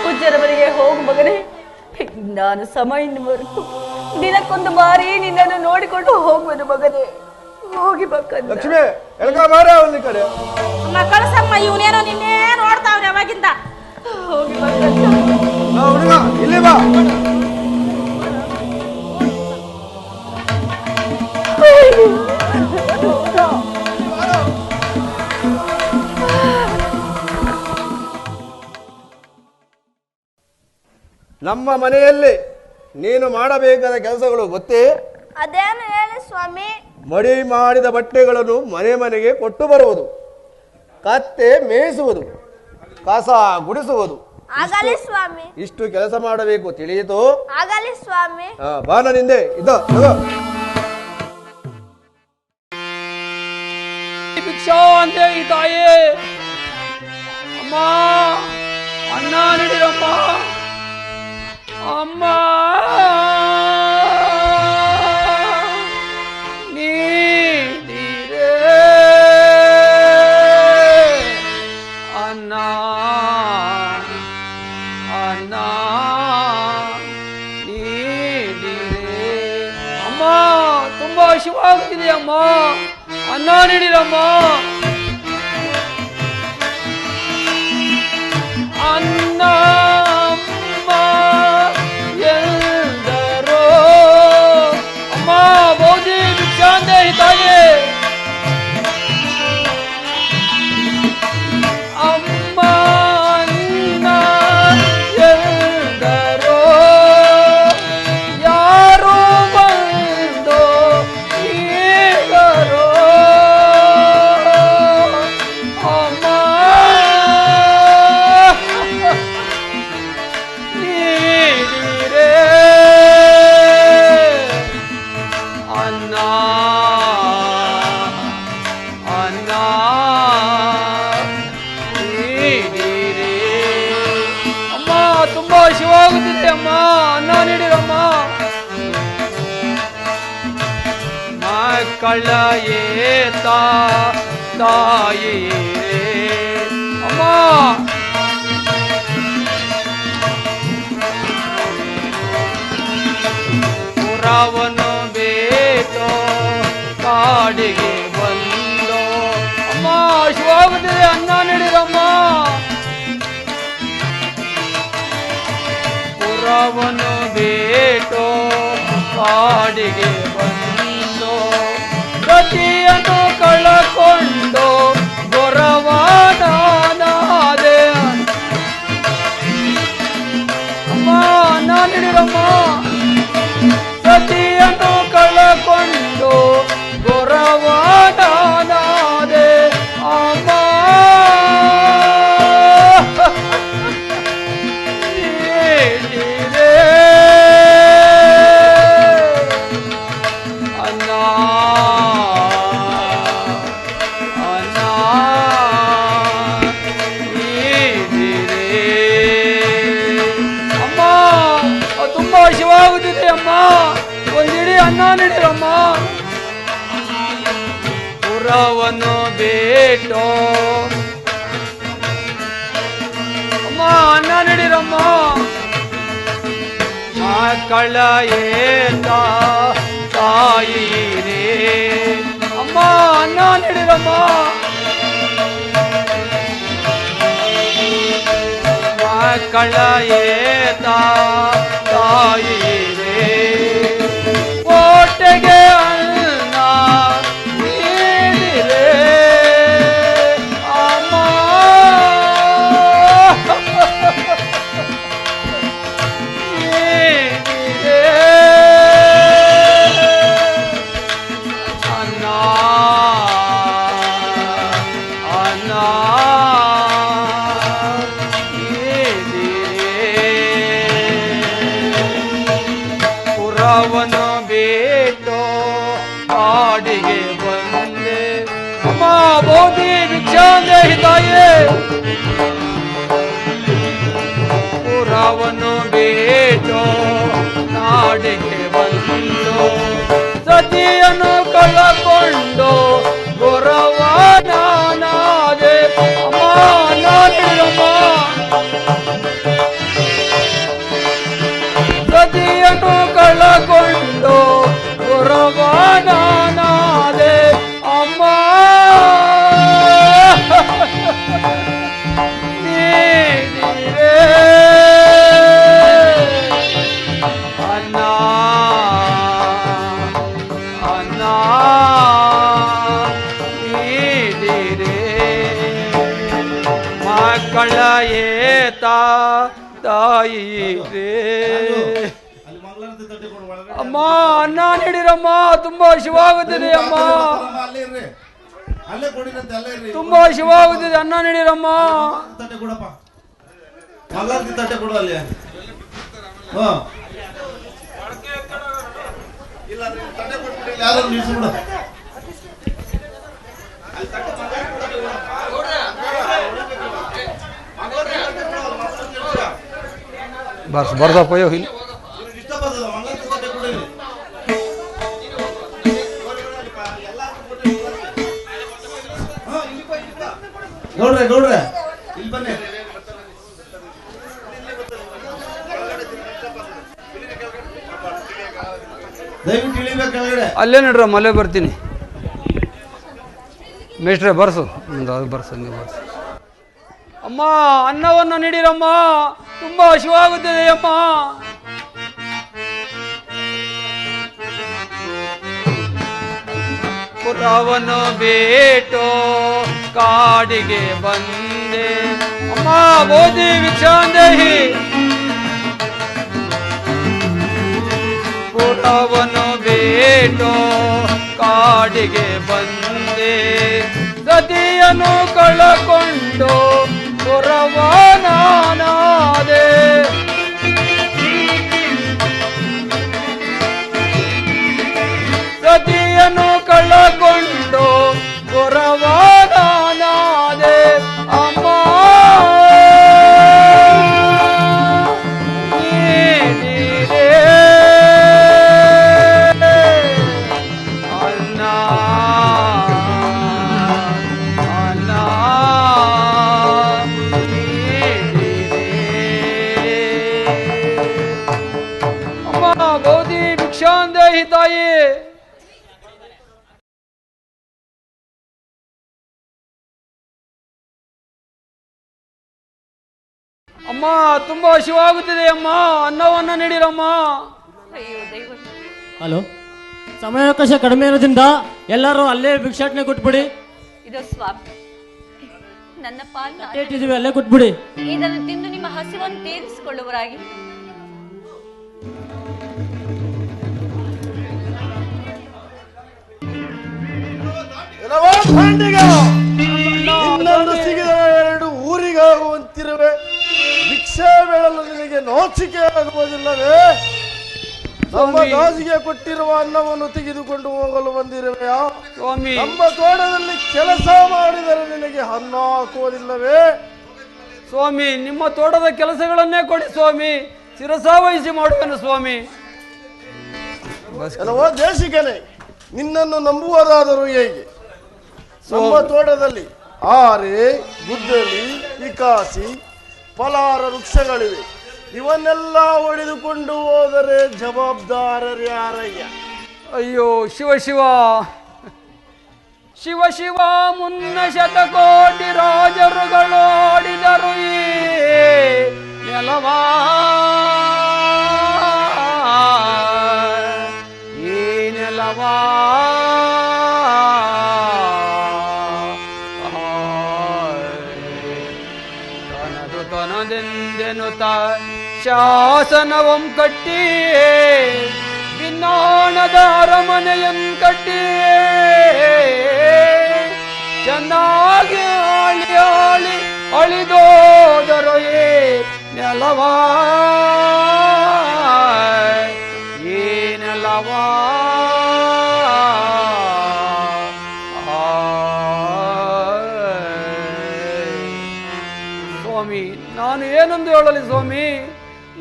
ಪೂಜ್ಯರವರಿಗೆ ಹೋಗು ಮಗನೇ. ನಾನು ಸಮಯದವರೆಗೂ ದಿನಕ್ಕೊಂದು ಬಾರಿ ನಿನ್ನನ್ನು ನೋಡಿಕೊಂಡು ಹೋಗುವುದು ಮಗನೇ. ಹೋಗಿ ಬಕ್ಕಂದ. ಲಕ್ಷ್ಮಿ ಎಳ್ಕ ಮಾರ ಒಂದು ಕಡೆ. ಅಮ್ಮ ಕಳಿಸಮ್ಮ, ಇವನೇನೋ ನಿನ್ನೆ ನೋಡ್ತಾವ್ರೆ ಅವಾಗಿಂದ. ಹೋಗಿ ಬಕ್ಕಂದ. ಹುಡುಗ ಇಲ್ಲಿ ಬಾ. ನಮ್ಮ ಮನೆಯಲ್ಲಿ ನೀನು ಮಾಡಬೇಕಾದ ಕೆಲಸಗಳು ಗೊತ್ತೇ? ಅದೇನು ಹೇಳಿ ಸ್ವಾಮಿ. ಮಡಿ ಮಾಡಿದ ಬಟ್ಟೆಗಳನ್ನು ಮನೆ ಮನೆಗೆ ಕೊಟ್ಟು ಬರುವುದು, ಕತ್ತೆ ಮೇಯಿಸುವುದು, ಕಸ ಗುಡಿಸುವುದು. ಆಗಲಿ ಸ್ವಾಮಿ. ಇಷ್ಟು ಕೆಲಸ ಮಾಡಬೇಕು, ತಿಳಿಯಿತು? ಆಗಲಿ ಸ್ವಾಮಿ. ಬಾನ ನಿಂದೆ ಇದು ಭಿಕ್ಷಾ ಅಂದೆ ಈ ತಾಯಿ. ಅಮ್ಮ ಅನ್ನ ನೀಡಿರಮ್ಮ. ಅಮ್ಮ ನೀಡಿರೆ ಅನ್ನ ಅನ್ನ ನೀಡಿರೆ. ಅಮ್ಮ ತುಂಬಾ ಹಸಿವಾಗುತ್ತಿದೆ ಅಮ್ಮ, ಅನ್ನ ನೀಡಿರಮ್ಮ. ಅನ್ನ ಅಮ್ಮ ಎಂದರೋ. ಅಮ್ಮ ಬಹುದಿ ಭಿಕ್ಷಾಂದೆ ತಾಯಿ. ಅಮ್ಮ ಅನ್ನ ಎಂದರೋ. ಯಾರು ಬಂದೋ ಈಗರೋ. ಅಮ್ಮ ನೀಡಿರೆ ಅನ್ನ ಅನ್ನ ನೀಡಿರೆ. ಅಮ್ಮ ತುಂಬಾ ಹಸಿವಾಗುತ್ತಿದೆ ಅಮ್ಮ, ಅನ್ನ ನೀಡಿರಮ್ಮ. ಮಕ್ಕಳ ಏತ ತಾಯಿರೇ. ಅಮ್ಮ ಪುರವನು ಬೇಟೋ ಕಾಡಿಗೆ ಬಂದೋ. ಅಮ್ಮ ಶಿವ ಶಿವಾಗುತ್ತಿದೆ ಅನ್ನ ನೀಡಿರಮ್ಮ. ಪುರವನ್ನು ಬೇಟೋ ಕಾಡಿಗೆ ಬಂದು ಗತಿಯನ್ನು ಕಳಕೊಂಡು ಗೊರವಾನಾದೆ. ಅಮ್ಮ ಅನ್ನ ನೀಡಿರಮ್ಮ. ಸತಿಯನ್ನು ಕಳಕೊಂಡು ಗೊರವಾನಾದೆ ಅಮ್ಮ. ನೀಡಿರೆ ಅನ್ನ ಅನ್ನ ನೀಡಿರೆ ಅಮ್ಮ. ತುಂಬಾ ಹಸಿವಾಗುತ್ತಿದೆ ಅಮ್ಮ, ಒಂದಿಡಿ ಅನ್ನ ನೀಡಿರಮ್ಮ. ಪುರವನ್ನು ಬೇಟೋ ಅಮ್ಮ ಅನ್ನ ನೀಡಿರಮ್ಮ. ಮಕ್ಕಳ ಏತ ತಾಯಿರೇ ಅಮ್ಮ ಅನ್ನ ನೀಡಿರಮ್ಮ. ಮಕ್ಕಳ ಏತ ತಾಯಿರೇ ಕೋಟೆಗೆ ಅನ್ನ ನೀಡಿರೆ ಅಮ್ಮ. ನೀಡಿರೆ ಅನ್ನ ಅನ್ನ ಪುರವನ್ನು ಬೇಟೋ ಕಾಡಿಗೆ ಬಂದೆ ಅಮ್ಮ. ಬೋಧಿ ಭಿಕ್ಷಾಂದೇಹಿ ತಾಯೇ. ಪುರವನ್ನು ಬೇಟೋ ನಾಡಿಗೆ ಬಂದು ಸತಿಯನ್ನು ಕಳಕೊಂಡು ಗೊರವಾನಾದೆ ಅಮ್ಮ. ನಾಡಿರಮ್ಮ. ಸತಿಯನ್ನು ಕಳಕೊಂಡು ಗೊರವಾನಾದೆ ಅಮ್ಮ. ನೀಡಿರೆ ಅನ್ನ ಅನ್ನ ನೀಡಿರೆ ಮಕ್ಕಳ ಏತ ತಾಯಿರೇ ಅಮ್ಮ ಅನ್ನ ನೀಡಿರಮ್ಮ. ತುಂಬಾ ಶಿವಾಗುತ್ತಿದೆ ಅಮ್ಮ, ತುಂಬಾ ಶಿವಾಗುತ್ತಿದೆ ಅನ್ನ ನೀಡಿರಮ್ಮ. ಬಸ್ ಬರ್ದಪ್ಪ ಇಲ್ಲಿ ಗೌಡ್ರೆ ಗೌಡ್ರೆ ಇಲ್ಲಿ ಬನ್ನಿ. ದಯವಿಟ್ಟು ಇಳಿಬೇಕು ಕೆಳಗಡೆ. ಅಲ್ಲೇ ನಡ್ರಮ್ಮ, ಅಲ್ಲೇ ಬರ್ತೀನಿ. ಮೇಷ್ಟ್ರೆ ಬರ್ಸು, ಅದು ಬರ್ಸು, ನೀವು ಬರ್ಸು. ಅಮ್ಮ ಅನ್ನವನ್ನು ನೀಡಿರಮ್ಮ, ತುಂಬಾ ಹಸಿವಾಗುತ್ತದೆ ಅಮ್ಮ. ಪುರವನ್ನು ಬೇಟೋ ಕಾಡಿಗೆ ಬಂದೆ ಅಮ್ಮ. ಬೋಧಿ ಭಿಕ್ಷಾಂದೇಹಿ. ಪುರವನ್ನು ಬೇಟೋ ಕಾಡಿಗೆ ಬಂದೆ ಸತಿಯನ್ನು ಕಳಕೊಂಡು ಪುರವಾನಾದೆ. ಸತಿಯನ್ನು ಕಳಕೊಂಡು ಪುರವಾನಾದೆ ಅಮ್ಮ. ನೀಡಿರೆ ಅನ್ನ ಅನ್ನ ನೀಡಿರೆ ಅಮ್ಮ ತುಂಬಾ ಹಸಿವಾಗುತ್ತಿದೆ ಅಮ್ಮ, ಅನ್ನವನ್ನು ನೀಡಿರಮ್ಮ. ಅಯ್ಯೋ ದೈವ. ಹಲೋ, ಸಮಯಾವಕಾಶ ಕಡಿಮೆ ಇರೋದ್ರಿಂದ ಎಲ್ಲರೂ ಅಲ್ಲೇ ಭಿಕ್ಷಾಟನೆ ಕೊಟ್ಬಿಡಿ. ಇದು ಸ್ವಾಮಿ, ನನ್ನ ಪಾಲನ ಇಟ್ಟಿದ್ದೀವಿ, ಅಲ್ಲೇ ಕೊಟ್ಬಿಡಿ. ಇದನ್ನು ತಿಂದು ನಿಮ್ಮ ಹಸಿವನ್ನು ತೀರಿಸಿಕೊಳ್ಳುವರಾಗಿ. ಇನ್ನೊಂದು ಸಿಗಿದ ಎರಡು ಊರಿಗಾಗುವಂತಿರುವೆ. ಭಿಕ್ಷೆ ಬೇಡಲು ನಿನಗೆ ನಾಚಿಕೆ ಆಗುವುದಿಲ್ಲವೇ? ನಮ್ಮ ಗಾಜಿಗೆ ಕೊಟ್ಟಿರುವ ಅನ್ನವನ್ನು ತೆಗೆದುಕೊಂಡು ಹೋಗಲು ಬಂದಿರುವೆಯಾ? ಸ್ವಾಮಿ, ನಮ್ಮ ತೋಟದಲ್ಲಿ ಕೆಲಸ ಮಾಡಿದರೆ ನಿನಗೆ ಅನ್ನ ಹಾಕುವುದಿಲ್ಲವೇ? ಸ್ವಾಮಿ, ನಿಮ್ಮ ತೋಟದ ಕೆಲಸಗಳನ್ನೇ ಕೊಡಿ ಸ್ವಾಮಿ, ಶಿರಸಾವಹಿಸಿ ಮಾಡುವೆನು ಸ್ವಾಮಿ. ಕೆಲವೋ ದೇಶಿಕನೇ, ನಿನ್ನನ್ನು ನಂಬುವುದಾದರೂ ಹೇಗೆ? ನಮ್ಮ ತೋಟದಲ್ಲಿ ಆರೆ, ಗುದ್ದಲಿ, ವಿಕಾಸಿ, ಫಲಾರ ವೃಕ್ಷಗಳಿವೆ. ಇವನ್ನೆಲ್ಲ ಹೊಡೆದುಕೊಂಡು ಹೋದರೆ ಜವಾಬ್ದಾರರು ಯಾರಯ್ಯ? ಅಯ್ಯೋ ಶಿವ ಶಿವ ಶಿವ ಶಿವ, ಮುನ್ನ ಶತಕೋಟಿ ರಾಜರುಗಳೋಡಿದರು ಈ ನೆಲವಾ, ಈ ನೆಲವಾ. ತನದು ತನದೆಂದೆನುತ ಶಾಸನವಂ ಕಟ್ಟಿ, ಭಿನ್ನಾಣದ ಅರಮನೆಯನ್ನು ಕಟ್ಟಿ, ಚೆನ್ನಾಗಿ ಆಳಿ ಆಳಿ ಅಳಿದೋದರೊಯೇ ನೆಲವಾ, ಈ ನೆಲವಾ. ಸ್ವಾಮಿ, ನಾನು ಏನೊಂದು ಹೇಳಲಿ ಸ್ವಾಮಿ,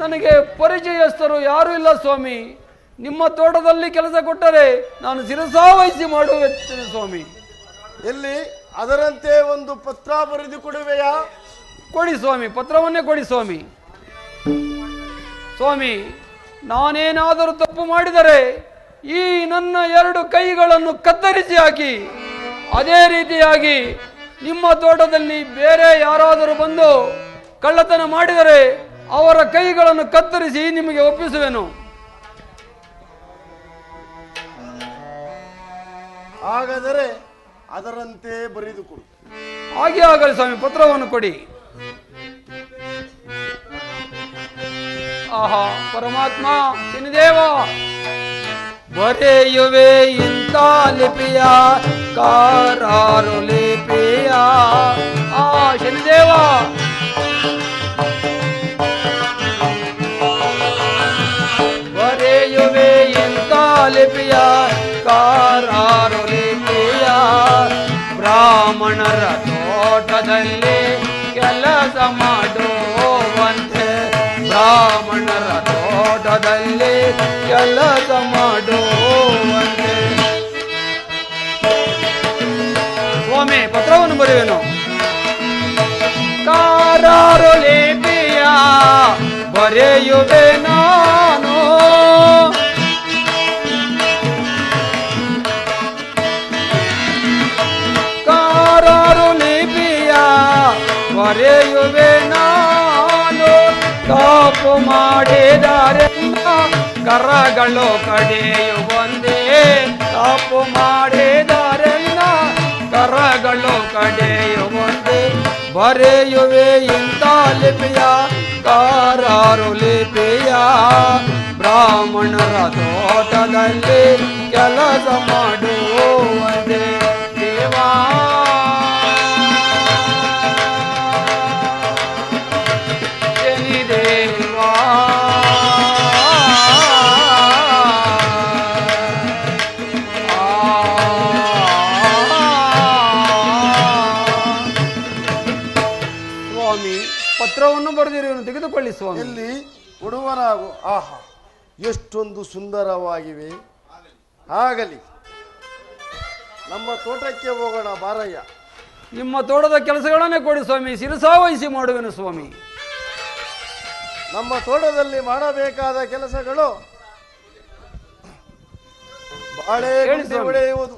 ನನಗೆ ಪರಿಚಯಸ್ಥರು ಯಾರೂ ಇಲ್ಲ ಸ್ವಾಮಿ. ನಿಮ್ಮ ತೋಟದಲ್ಲಿ ಕೆಲಸ ಕೊಟ್ಟರೆ ನಾನು ಶಿರಸಾವಹಿಸಿ ಮಾಡುತ್ತೇನೆ ಸ್ವಾಮಿ. ಎಲ್ಲಿ ಅದರಂತೆ ಒಂದು ಪತ್ರ ಬರೆದು ಕೊಡುವೆಯಾ? ಕೊಡಿ ಸ್ವಾಮಿ, ಪತ್ರವನ್ನೇ ಕೊಡಿ ಸ್ವಾಮಿ. ಸ್ವಾಮಿ, ನಾನೇನಾದರೂ ತಪ್ಪು ಮಾಡಿದರೆ ಈ ನನ್ನ ಎರಡು ಕೈಗಳನ್ನು ಕತ್ತರಿಸಿ ಹಾಕಿ, ಅದೇ ರೀತಿಯಾಗಿ ನಿಮ್ಮ ತೋಟದಲ್ಲಿ ಬೇರೆ ಯಾರಾದರೂ ಬಂದು ಕಳ್ಳತನ ಮಾಡಿದರೆ ಅವರ ಕೈಗಳನ್ನು ಕತ್ತರಿಸಿ ನಿಮಗೆ ಒಪ್ಪಿಸುವೆನು. ಹಾಗಾದರೆ ಅದರಂತೆ ಬರೆದು ಕೊಡು. ಹಾಗೆ ಆಗಲಿ ಸ್ವಾಮಿ, ಪತ್ರವನ್ನು ಕೊಡಿ. ಆಹಾ ಪರಮಾತ್ಮ ಶನಿದೇವ, ಬರೆಯುವೆ ಇಂಥ ಲಿಪಿಯ ಕಾರಾರು ಲಿಪಿಯ. ಆ ಶನಿದೇವ, ಬರೆಯುವೆ ಇಂಥ ಲಿಪಿಯ ಕಾರಾರು ಲಿಪಿಯ. ಬ್ರಾಹ್ಮಣರ ತೋಟದಲ್ಲಿ ಕೆಲಸ ಮಾಡುವಂತೆ, ಬ್ರಾಹ್ಮಣರ ತೋಟದಲ್ಲಿ ಕೆಲಸ ಮಾಡುವಂತೆ. ಸ್ವಾಮಿ, ಪತ್ರವನ್ನು ಬರೆಯುವೆನು. ಕಾರಾರು ಲಿಪಿಯ ಬರೆಯುವೆ ನಾನು, ಕಾರಾರು ಲಿಪಿಯ ಬರೆಯುವೆ ನಾನು. ತಪ್ಪು ಮಾಡಿದರೆಲ್ಲ ಕರಗಳು ಕಡೆಯುವಂತೆ, ತಪ್ಪು ಮಾಡಿದರೆಲ್ಲ ಕರಗಳು ಕಡೆಯುವಂತೆ. ಬರೆಯುವೆ ಇಂಥ ಲಿಪಿಯ ಕಾರಾರು ಲಿಪಿಯ. ಬ್ರಾಹ್ಮಣರ ತೋಟದಲ್ಲಿ ಕೆಲಸ ಮಾಡುವಂತೆ ದೇವಾ. ಶನಿದೇವಾ, ಸ್ವಾಮಿ, ಪತ್ರವನ್ನು ಬರೆದಿರುವನು, ತೆಗೆದುಕೊಳ್ಳಿ ಸ್ವಾಮಿ. ಎಲ್ಲಿ ಉಡುವನಾಗು. ಆಹಾ, ಎಷ್ಟೊಂದು ಸುಂದರವಾಗಿವೆ. ಆಗಲಿ, ನಮ್ಮ ತೋಟಕ್ಕೆ ಹೋಗೋಣ ಬಾರಯ್ಯ. ನಿಮ್ಮ ತೋಟದ ಕೆಲಸಗಳನ್ನೇ ಕೊಡಿ ಸ್ವಾಮಿ, ಶಿರಸಾವಹಿಸಿ ಮಾಡುವೆನು ಸ್ವಾಮಿ. ನಮ್ಮ ತೋಟದಲ್ಲಿ ಮಾಡಬೇಕಾದ ಕೆಲಸಗಳು ಬಾಳೆ ಗುಂಡಿ ಹೊಡೆಯುವುದು,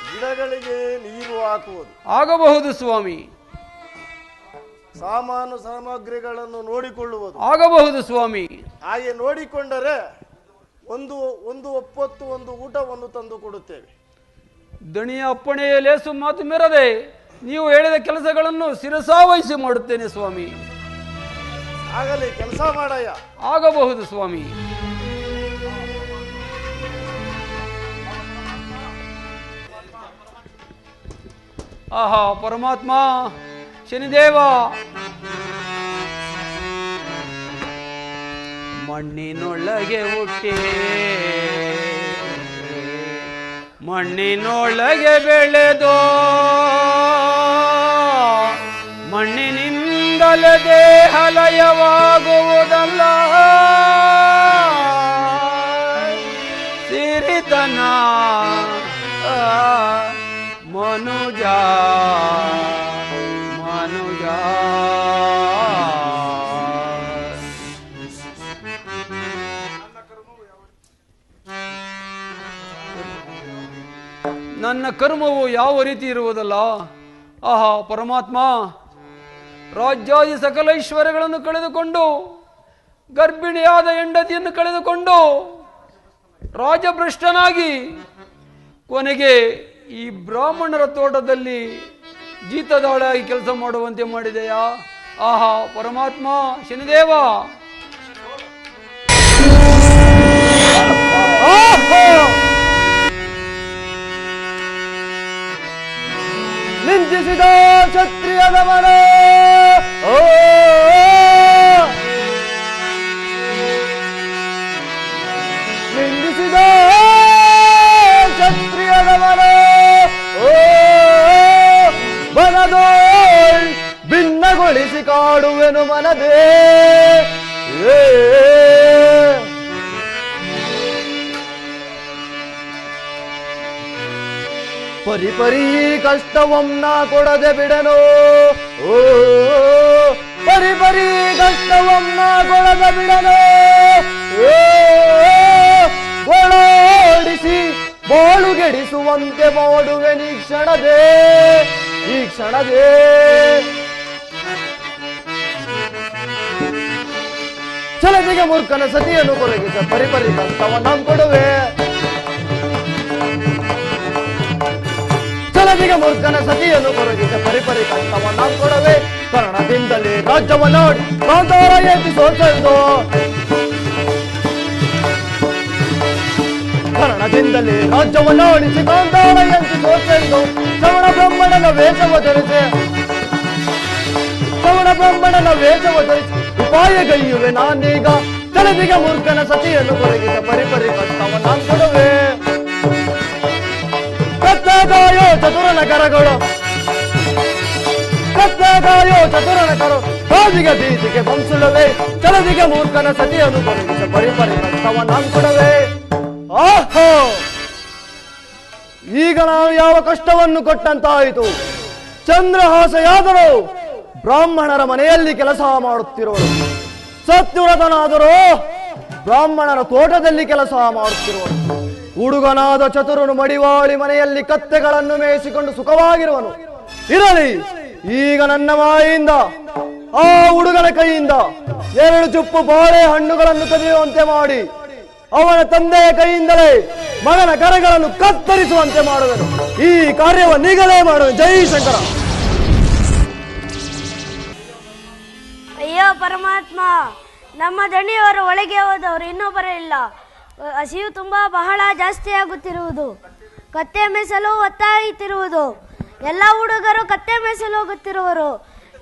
ಗಿಡಗಳಿಗೆ ನೀರು ಹಾಕುವುದು. ಆಗಬಹುದು ಸ್ವಾಮಿ. ಸಾಮಾನು ಸಾಮಗ್ರಿಗಳನ್ನು ನೋಡಿಕೊಳ್ಳುವುದು. ಆಗಬಹುದು ಸ್ವಾಮಿ. ಹಾಗೆ ನೋಡಿಕೊಂಡರೆ ಒಂದು ಒಪ್ಪತ್ತು ಒಂದು ಊಟವನ್ನು ತಂದು ಕೊಡುತ್ತೇವೆ. ದಣಿಯ ಅಪ್ಪಣೆಯ ಲೇಸು ಮಾತು ಮೀರದೆ ನೀವು ಹೇಳಿದ ಕೆಲಸಗಳನ್ನು ಶಿರಸಾವಹಿಸಿ ಮಾಡುತ್ತೇನೆ ಸ್ವಾಮಿ. ಆಗಲಿ, ಕೆಲಸ ಮಾಡಯ್ಯ. ಆಗಬಹುದು ಸ್ವಾಮಿ. ಆಹಾ ಪರಮಾತ್ಮ ಶನಿದೇವ, ಮಣ್ಣಿನೊಳಗೆ ಹುಟ್ಟಿ ಮಣ್ಣಿನೊಳಗೆ ಬೆಳೆದೋ ಮಣ್ಣಿನಿಂದಲೇ ದೇಹ ಲಯವಾಗುವುದಲ್ಲ. ಸಿರಿತನ ಮನುಜ ಮನುಜ ನನ್ನ ಕರ್ಮವು ಯಾವ ರೀತಿ ಇರುವುದಲ್ಲ. ಆಹಾ ಪರಮಾತ್ಮ, ರಾಜ್ಯಾದಿ ಸಕಲ ಐಶ್ವರ್ಯಗಳನ್ನು ಕಳೆದುಕೊಂಡು, ಗರ್ಭಿಣಿಯಾದ ಹೆಂಡತಿಯನ್ನು ಕಳೆದುಕೊಂಡು, ರಾಜಭ್ರಷ್ಟನಾಗಿ ಕೊನೆಗೆ ಈ ಬ್ರಾಹ್ಮಣರ ತೋಟದಲ್ಲಿ ಜೀತದಾಳಾಗಿ ಕೆಲಸ ಮಾಡುವಂತೆ ಮಾಡಿದೆಯಾ? ಆಹಾ ಪರಮಾತ್ಮ ಶನಿದೇವ, ನಿಂದಿಸಿದ ಕ್ಷತ್ರಿಯದವನ ನಿಂದಿಸಿದ ಕ್ಷತ್ರಿಯದವನ ಬನದೋಳ್ ಭಿನ್ನಗೊಳಿಸಿ ಕಾಡುವೆನು ಮನದೇ. ಪರಿಪರಿ ಕಷ್ಟವನ್ನ ಕೊಡದೆ ಬಿಡನು, ಪರಿಪರಿ ಕಷ್ಟವನ್ನ ಕೊಡದೆ ಬಿಡನು. ಒಳೋಡಿಸಿ ಬಾಳುಗೆಡಿಸುವಂತೆ ಮಾಡುವೆ ಈ ಕ್ಷಣದೇ, ಈ ಕ್ಷಣದೇ. ಛಲದಿಗೆ ಮೂರ್ಖನ ಸತಿಯನ್ನು ಕೊರಗಿಸ ಪರಿಪರಿ ಕಷ್ಟವನ್ನ ಕೊಡುವೆ. ಛಲದಿಗೆ ಮೂರ್ಖನ ಸತಿಯನ್ನು ಕೊರಗಿಸ ಪರಿಪರಿ ಕಷ್ಟವನ್ನ ಕೊಡುವೆ. ಕರ್ಣದಿಂದಲೇ ರಾಜ್ಯವನ್ನಾಡಿ ಕಾಂತಾರ ಎತ್ತಿಸೋಚೆಂದು, ಕರ್ಣದಿಂದಲೇ ರಾಜ್ಯವನ್ನಾಡಿಸಿ ಕಾಂತಾರ ಎತ್ತಿಸೋಚೆಂದು ಶ್ರವಣ ಬ್ರಹ್ಮಣನ ವೇಷವ ಧರಿಸಿ, ಶ್ರವಣ ಬ್ರಹ್ಮಣನ ವೇಷವ ಧರಿಸಿ ಉಪಾಯಗೈಯುವೆ ನಾನೀಗ. ಛಲದಿಗೆ ಮೂರ್ಖನ ಸತಿಯನ್ನು ಕೊರಗಿಸ ಪರಿಪರಿ ಕಷ್ಟವನ್ನ ಕೊಡುವೆ. ಕತ್ತಗಾಯೋ ಚತುರನ ಕರಗಳು, ಕತ್ತಗಾಯೋ ಚತುರನ ಕರು ಬಾವಿಗೆ ಬೀದಿಗೆ ಬಂಸುಲವೇ. ಛಲದಿಗೆ ಮೂರ್ಖನ ಸತಿಯನ್ನು ಕೊರಗಿಸ ಪರಿಪರಿ ಕಷ್ಟವನ್ನ ಕೊಡುವೆ. ಆಹೋ, ಈಗ ನಾವು ಯಾವ ಕಷ್ಟವನ್ನು ಕೊಟ್ಟಂತಾಯಿತು. ಚಂದ್ರಹಾಸೆಯಾದರೂ ಬ್ರಾಹ್ಮಣರ ಮನೆಯಲ್ಲಿ ಕೆಲಸ ಮಾಡುತ್ತಿರುವರು, ಸತ್ಯುರತನಾದರೂ ಬ್ರಾಹ್ಮಣರ ತೋಟದಲ್ಲಿ ಕೆಲಸ ಮಾಡುತ್ತಿರುವರು. ಹುಡುಗನಾದ ಚತುರನು ಮಡಿವಾಳಿ ಮನೆಯಲ್ಲಿ ಕತ್ತೆಗಳನ್ನು ಮೇಯಿಸಿಕೊಂಡು ಸುಖವಾಗಿರುವನು. ಇರಲಿ, ಈಗ ನನ್ನ ಮಾಯಿಂದ ಆ ಹುಡುಗನ ಕೈಯಿಂದ 2 ಚುಪ್ಪು ಬಾಳೆ ಹಣ್ಣುಗಳನ್ನು ಕದಿಯುವಂತೆ ಮಾಡಿ, ಅವನ ತಂದೆಯ ಕೈಯಿಂದಲೇ ಮಗನ ಕರಗಳನ್ನು ಕತ್ತರಿಸುವಂತೆ ಮಾಡುವೆನು. ಈ ಕಾರ್ಯವನ್ನು ಈಗಲೇ ಮಾಡುವೆ. ಜೈ ಶಂಕರ. ಅಯ್ಯೋ ಪರಮಾತ್ಮ, ನಮ್ಮ ದಣಿಯವರು ಒಳಗೆ ಹೋದವರು ಇನ್ನೂ ಬರಲಿಲ್ಲ. ಹಸಿವು ಬಹಳ ಜಾಸ್ತಿ ಆಗುತ್ತಿರುವುದು. ಕತ್ತೆ ಮೇಸಲು ಒತ್ತಾಯಿತಿರುವುದು. ಎಲ್ಲ ಹುಡುಗರು ಕತ್ತೆ ಮೇಸಲು ಹೋಗುತ್ತಿರುವರು.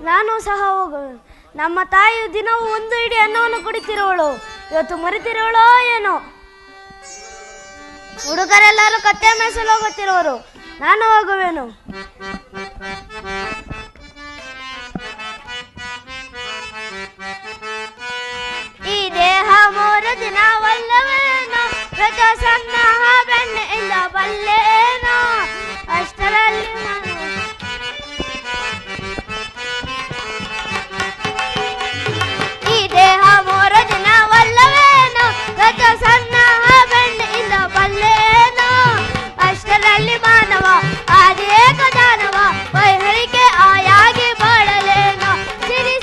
ನಾನು ಸಹ ಹೋಗುವೆ. ನಮ್ಮ ತಾಯಿ ದಿನವೂ 1 ಇಡೀ ಅನ್ನವನ್ನು ಕುಡಿತಿರುವಳು. ಇವತ್ತು ಮರಿತಿರುವಳೋ ಏನೋ. ಹುಡುಗರೆಲ್ಲರೂ ಕತ್ತೆ ಮೇಸಲು ಹೋಗುತ್ತಿರುವರು. ನಾನು ಹೋಗುವೆನು. ಈ ದೇಹ 3 ದಿನವಲ್ಲವೇನೋ, ವ್ರತ ಸನ್ನಾಹ ಬೆಣ್ಣೆಯಿಂದ ಬಲ್ಲೇನೋ, ಅಷ್ಟರಲ್ಲಿ ಈ ದೇಹ 3 ದಿನವಲ್ಲವೇನೋ, ವ್ರತ ಸನ್ನಾಹ ಬೆಣ್ಣೆಯಿಂದ ಬಲ್ಲೇನೋ, ಅಷ್ಟರಲ್ಲಿ ಮಾನವ ಆದೇಕ ದಾನವ ವೈಹರಿಕೆ ಆಯಾಗಿ ಬಾಳಲೇನೋ. ಸಿರಿ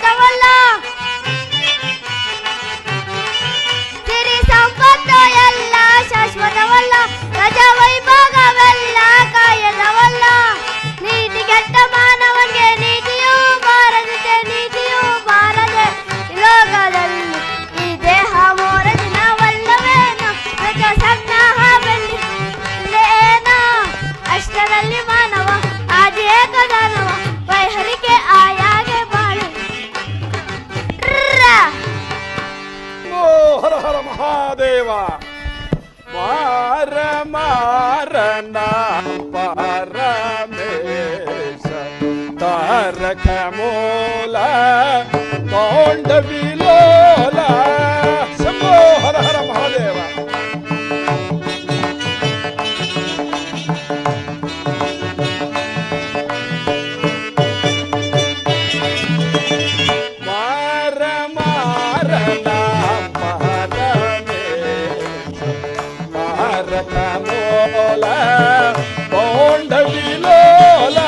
ಶಾಶ್ವತವಲ್ಲ, ಸಿರಿ ಸಂಪತ್ತು ಎಲ್ಲ ಶಾಶ್ವತವಲ್ಲ, ಗಜ ವೈಭೋಗವೆಲ್ಲ ಕಾಯದವಲ್ಲ. ನೀತಿ ಕೆಟ್ಟ ಮಾನವನಿಗೆ ನೀತಿಯೂ ಬಾರದಿದೆ, ನೀತಿಯೂ ಬಾರದೆ ಈ ಲೋಕದಲ್ಲಿ. ಈ ದೇಹ ಮೂರ ದಿನವಲ್ಲವೇನೋ, ಸನ್ನಾಹ ಬೆಳ್ಳಿಲೇನೋ, ಅಷ್ಟರಲ್ಲಿ ಮಾನವ ಆದೇಕದಾನವ, ವೈಹರಿಕೆ ಆಯಾಗೆ ಬಾಳು. ಓ ಹರ ಹರ ಮಹಾದೇವ. ಮಾರ ಮಾರನ ಪರಮೇಶ ತಾರಕ ಮೂಲ ತೋಂಡ ವಿಲೋಲ. ಶಂಭೋ ಹರ ಹರ ಮಹಾದೇವ. ಮಾರ ಮಾರನ ಪರಮೇಶ ತಾರಕ ಮೂಲ ತೋಂಡ ವಿಲೋಲ.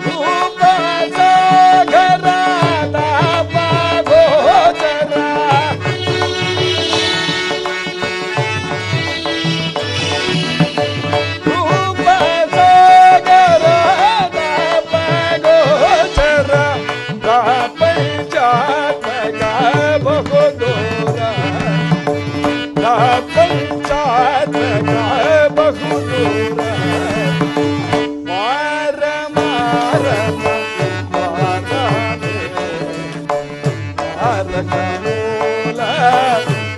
ರೂಪ ಸಾಗರ ತಾಪ ಗೋಚರ. ರೂಪ ಸಾಗರ ತಾಪ ಗೋಚರ. ಪಂಚಾತ್ಮಕ ಬಹುದೂರ. ಪಂಚಾತ್ಮಕ ಬಹುದೂರ. ಮಾರ ಮಾರ ಮಾರಕ ಮೂಲ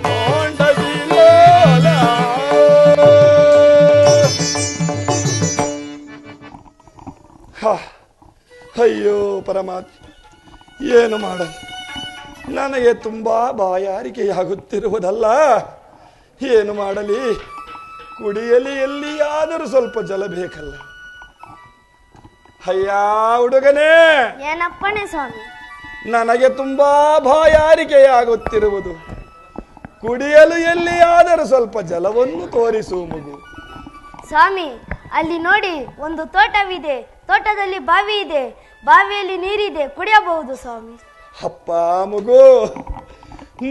ತೋಂಡ ವಿಲೋಲ. ಅಯ್ಯೋ ಪರಮಾತ್ಮ, ಏನು ಮಾಡಲಿ, ನನಗೆ ತುಂಬಾ ಬಾಯಾರಿಕೆಯಾಗುತ್ತಿರುವುದಲ್ಲ. ಏನು ಮಾಡಲಿ, ಕುಡಿಯಲಿ ಎಲ್ಲಿಯಾದರೂ ಸ್ವಲ್ಪ ಜಲ ಬೇಕಲ್ಲ. ಅಯ್ಯ ಹುಡುಗನೇ, ಏನಪ್ಪಣೆ ಸ್ವಾಮಿ? ನನಗೆ ತುಂಬಾ ಬಾಯಾರಿಕೆಯಾಗುತ್ತಿರುವುದು. ಕುಡಿಯಲು ಎಲ್ಲಿಯಾದರೂ ಸ್ವಲ್ಪ ಜಲವನ್ನು ತೋರಿಸು ಮಗು. ಸ್ವಾಮಿ, ಅಲ್ಲಿ ನೋಡಿ, ಒಂದು ತೋಟವಿದೆ, ತೋಟದಲ್ಲಿ ಬಾವಿ ಇದೆ, ಬಾವಿಯಲ್ಲಿ ನೀರಿದೆ, ಕುಡಿಯಬಹುದು ಸ್ವಾಮಿ. ಅಪ್ಪ ಮಗು,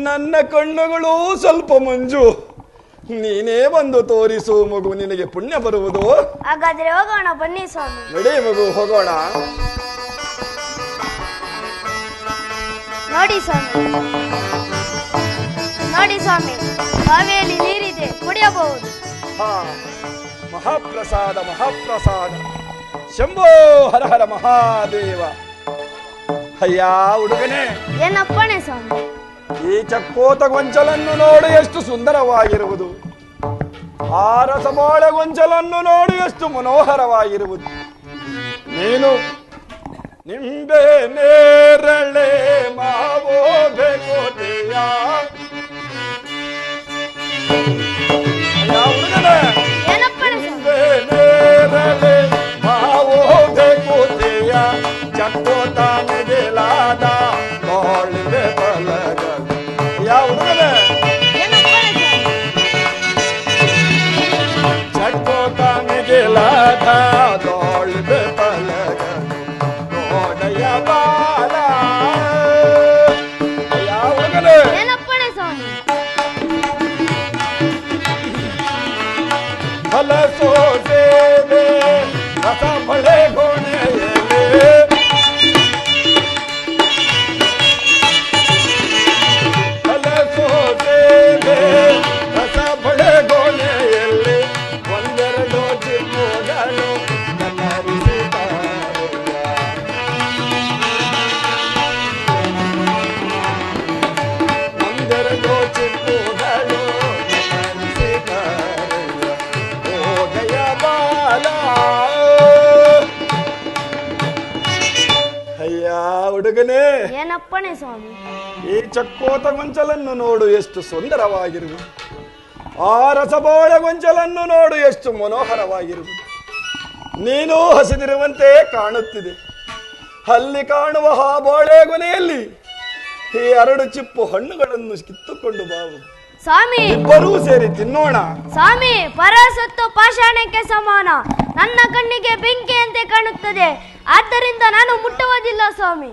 ನನ್ನ ಕಣ್ಣುಗಳು ಸ್ವಲ್ಪ ಮಂಜು, ನೀನೇ ಬಂದು ತೋರಿಸು ಮಗು, ನಿನಗೆ ಪುಣ್ಯ ಬರುವುದು. ಹಾಗಾದ್ರೆ ಹೋಗೋಣ ಬನ್ನಿ ಸ್ವಾಮಿ. ನಡಿ ಮಗು, ಹೋಗೋಣ. ನೋಡಿ ಸ್ವಾಮಿ, ನೋಡಿ ಸ್ವಾಮಿ, ಬಾವಿಯಲ್ಲಿ ನೀರಿದೆ, ಕುಡಿಯಬಹುದು. ಹಾ, ಮಹಾಪ್ರಸಾದ ಮಹಾಪ್ರಸಾದ. ಶಂಭೋ ಹರ ಹರ ಮಹಾದೇವ. ಅಯ್ಯ ಹುಡುಗನೇ, ಏನಪ್ಪಣೆ ಸ್ವಾಮಿ? ಈ ಚಕ್ಕೋತ ಗೊಂಚಲನ್ನು ನೋಡು, ಎಷ್ಟು ಸುಂದರವಾಗಿರುವುದು. ಆ ರಸಬಾಳೆ ಗೊಂಚಲನ್ನು ನೋಡು, ಎಷ್ಟು ಮನೋಹರವಾಗಿರುವುದು. ನೀನು ನಿಂಬೆ ನೇರಳೆ ಮಾವೋ ಬೇಕೋಟೆಯ. ಹುಡುಗನೇ, ಏನಪ್ಪಣೆ ಸ್ವಾಮಿ? ನಿಂಬೆ ನೇರಳೆ ಮಾವೋ ಬೇಕೋಟೆಯ. ಚಕ್ಕೋತ ಮಿಗಿಲಾದ ಬಾಳಿಗೆ ಬಲಗ. ಹುಡುಗನೇ, ಏನಪ್ಪಣೆ ಸ್ವಾಮಿ? ಚಕ್ಕೋತ ಮಿಗಿಲಾದ ಬಾಳಿಗೆ ಬಲಗ. ನೋಡಯ್ಯ ಬಾಲ. ಹುಡುಗನೇ, ಏನಪ್ಪಣೆ ಸ್ವಾಮಿ? ಹಲಸೋ ಸೇವೆ ರಸ ಬಳೆ ಗೋಣೆಯಲೆ. ಹಲಸೋ ಸೇವೆ ರಸ ಬಳೆ ಗೋಣೆಯಲ್ಲಿ ಒಂದೆರಡು ಚಿಮ್ಮುಗಳು ಕತ್ತರಿಸಿದ್ದಾರೆ. ಒಂದೆರಡು ಚಿಮ್ಮುಗಳು ಕತ್ತರಿಸಿದ್ದಾರೆ. ಹೋಗಯ ಬಾಲ. ಅಯ್ಯ ಹುಡುಗನೇ, ಏನಪ್ಪಣೆ ಸ್ವಾಮಿ? ಈ ಚಕ್ಕೋತ ಗೊಂಚಲನ್ನು ನೋಡು, ಎಷ್ಟು ಸುಂದರವಾಗಿರುವುದು. ಆ ರಸಬೋಳ ಗೊಂಚಲನ್ನು ನೋಡು, ಎಷ್ಟು ಮನೋಹರವಾಗಿರುವುದು. ನೀನು ಹಸಿದಿರುವಂತೆ ಕಾಣುತ್ತಿದೆ. ಅಲ್ಲಿ ಕಾಣುವ ಆ ಬಾಳೆ ಗೊನೆಯಲ್ಲಿ ಈ 2 ಚಿಪ್ಪು ಹಣ್ಣುಗಳನ್ನು ಕಿತ್ತುಕೊಂಡು ಬಾವು. ಸ್ವಾಮಿ ಇಬ್ಬರೂ ಸೇರಿ ತಿನ್ನೋಣ. ಸ್ವಾಮಿ, ಪರ ಸತ್ತು ಪಾಷಾಣಕ್ಕೆ ಸಮಾನ. ನನ್ನ ಕಣ್ಣಿಗೆ ಬೆಂಕಿಯಂತೆ ಕಾಣುತ್ತದೆ, ಆದ್ದರಿಂದ ನಾನು ಮುಟ್ಟುವುದಿಲ್ಲ ಸ್ವಾಮಿ.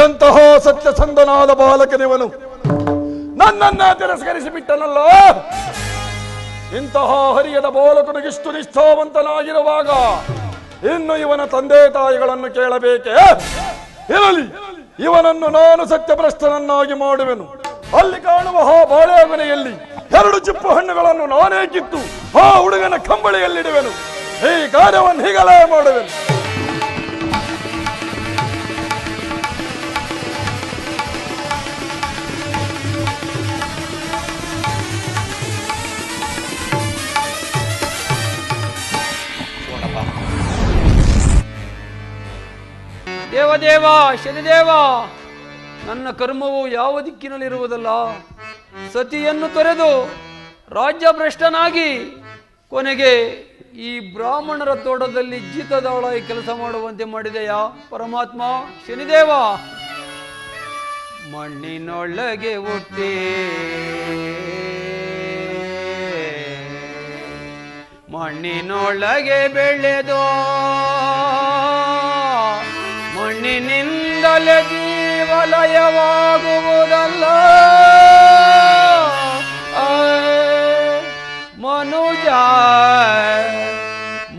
ಎಂತಹ ಸತ್ಯಸಂಧನಾದ ಬಾಲಕನಿವನು ನನ್ನನ್ನ ತಿರಸ್ಕರಿಸಿ ಬಿಟ್ಟನಲ್ಲೋ. ಇಂತಹ ಹರಿಯದ ಬಾಲಕನಿಗಿಷ್ಟು ನಿಷ್ಠಾವಂತನಾಗಿರುವಾಗ ಇನ್ನು ಇವನ ತಂದೆ ತಾಯಿಗಳನ್ನು ಕೇಳಬೇಕೆ? ಇರಲಿ, ಇವನನ್ನು ನಾನು ಸತ್ಯಭ್ರಷ್ಟನನ್ನಾಗಿ ಮಾಡುವೆನು. ಅಲ್ಲಿ ಕಾಣುವ ಆ ಬಾಳೆಗೊನೆಯಲ್ಲಿ 2 ಚಿಪ್ಪು ಹಣ್ಣುಗಳನ್ನು ನಾನೇ ಕಿತ್ತು ಆ ಹುಡುಗನ ಕಂಬಳಿಯಲ್ಲಿಡುವೆನು. ಈ ಕಾರ್ಯವನ್ನು ಹೀಗಲೇ ಮಾಡುವೆನು. ದೇವದೇವ, ಶನಿದೇವ, ನನ್ನ ಕರ್ಮವು ಯಾವ ದಿಕ್ಕಿನಲ್ಲಿರುವುದಲ್ಲ. ಸತಿಯನ್ನು ತೊರೆದು ರಾಜ್ಯಭ್ರಷ್ಟನಾಗಿ ಕೊನೆಗೆ ಈ ಬ್ರಾಹ್ಮಣರ ತೋಟದಲ್ಲಿ ಜೀತದವಳಾಗಿ ಕೆಲಸ ಮಾಡುವಂತೆ ಮಾಡಿದೆಯಾ ಪರಮಾತ್ಮ? ಶನಿದೇವ, ಮಣ್ಣಿನೊಳಗೆ ಹುಟ್ಟಿ ಮಣ್ಣಿನೊಳಗೆ ಬೆಳೆದೋ ಮಣ್ಣಿನಿಂದಲೇ ಜೀವಲಯವಾಗುವುದಲ್ಲ. ಮನುಜ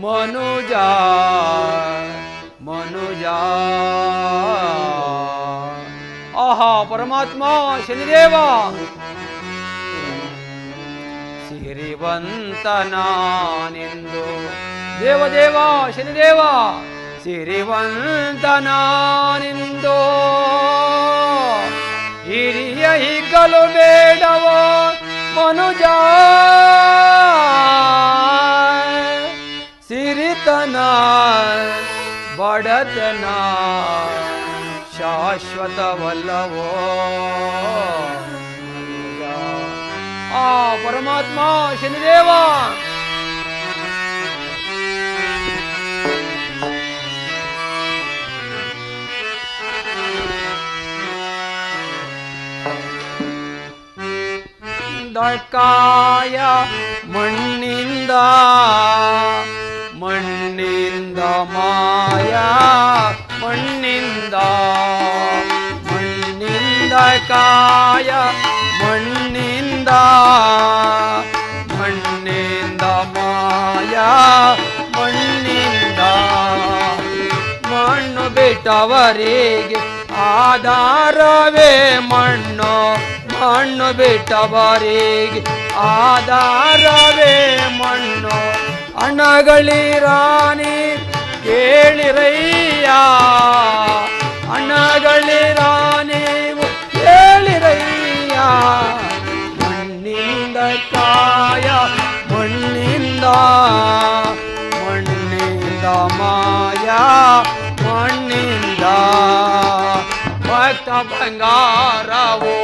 ಮನುಜ ಮನುಜ. ಆಹಾ ಪರಮಾತ್ಮ ಶನಿದೇವ, ಸಿರಿವಂತನಾನೆಂದು ದೇವದೇವ ಶನಿದೇವ, ಸಿರಿವಂತನಾನೆಂದು ಹಿರಿಯ ಹಿಗ್ಗಲು ಬೇಡವೋ ಮನುಜ. ಸಿರಿತನ ಬಡತನ ಶಾಶ್ವತವಲ್ಲವೋ. ಆ ಪರಮಾತ್ಮ ಶನಿದೇವ, ಕಾಯ ಮಣ್ಣಿಂದ ಮಣ್ಣಿಂದ ಮಾಯ ಮಣ್ಣಿಂದ ಮಣ್ಣಿಂದ ಕಾಯ ಮಣ್ಣಿಂದ ಮಣ್ಣಿಂದ ಮಾಯ ಮಣ್ಣಿಂದ. ಮಣ್ಣು ಬಿಟ್ಟವರಿಗೆ ಆಧಾರವೇ ಮಣ್ಣು, ಮಣ್ಣು ಬಿಟ್ಟವರಿಗೆ ಆಧಾರವೇ ಮಣ್ಣು. ಅಣ್ಣಗಳಿರಾಣಿ ಕೇಳಿರಯ್ಯ, ಅಣ್ಣಗಳಿರಾಣಿವು ಕೇಳಿರಯ್ಯ. ಮಣ್ಣಿಂದ ಕಾಯ ಮಣ್ಣಿಂದ ಮಣ್ಣಿಂದ ಮಾಯ ಮಣ್ಣಿಂದ. ಭಕ್ತ ಬಂಗಾರವು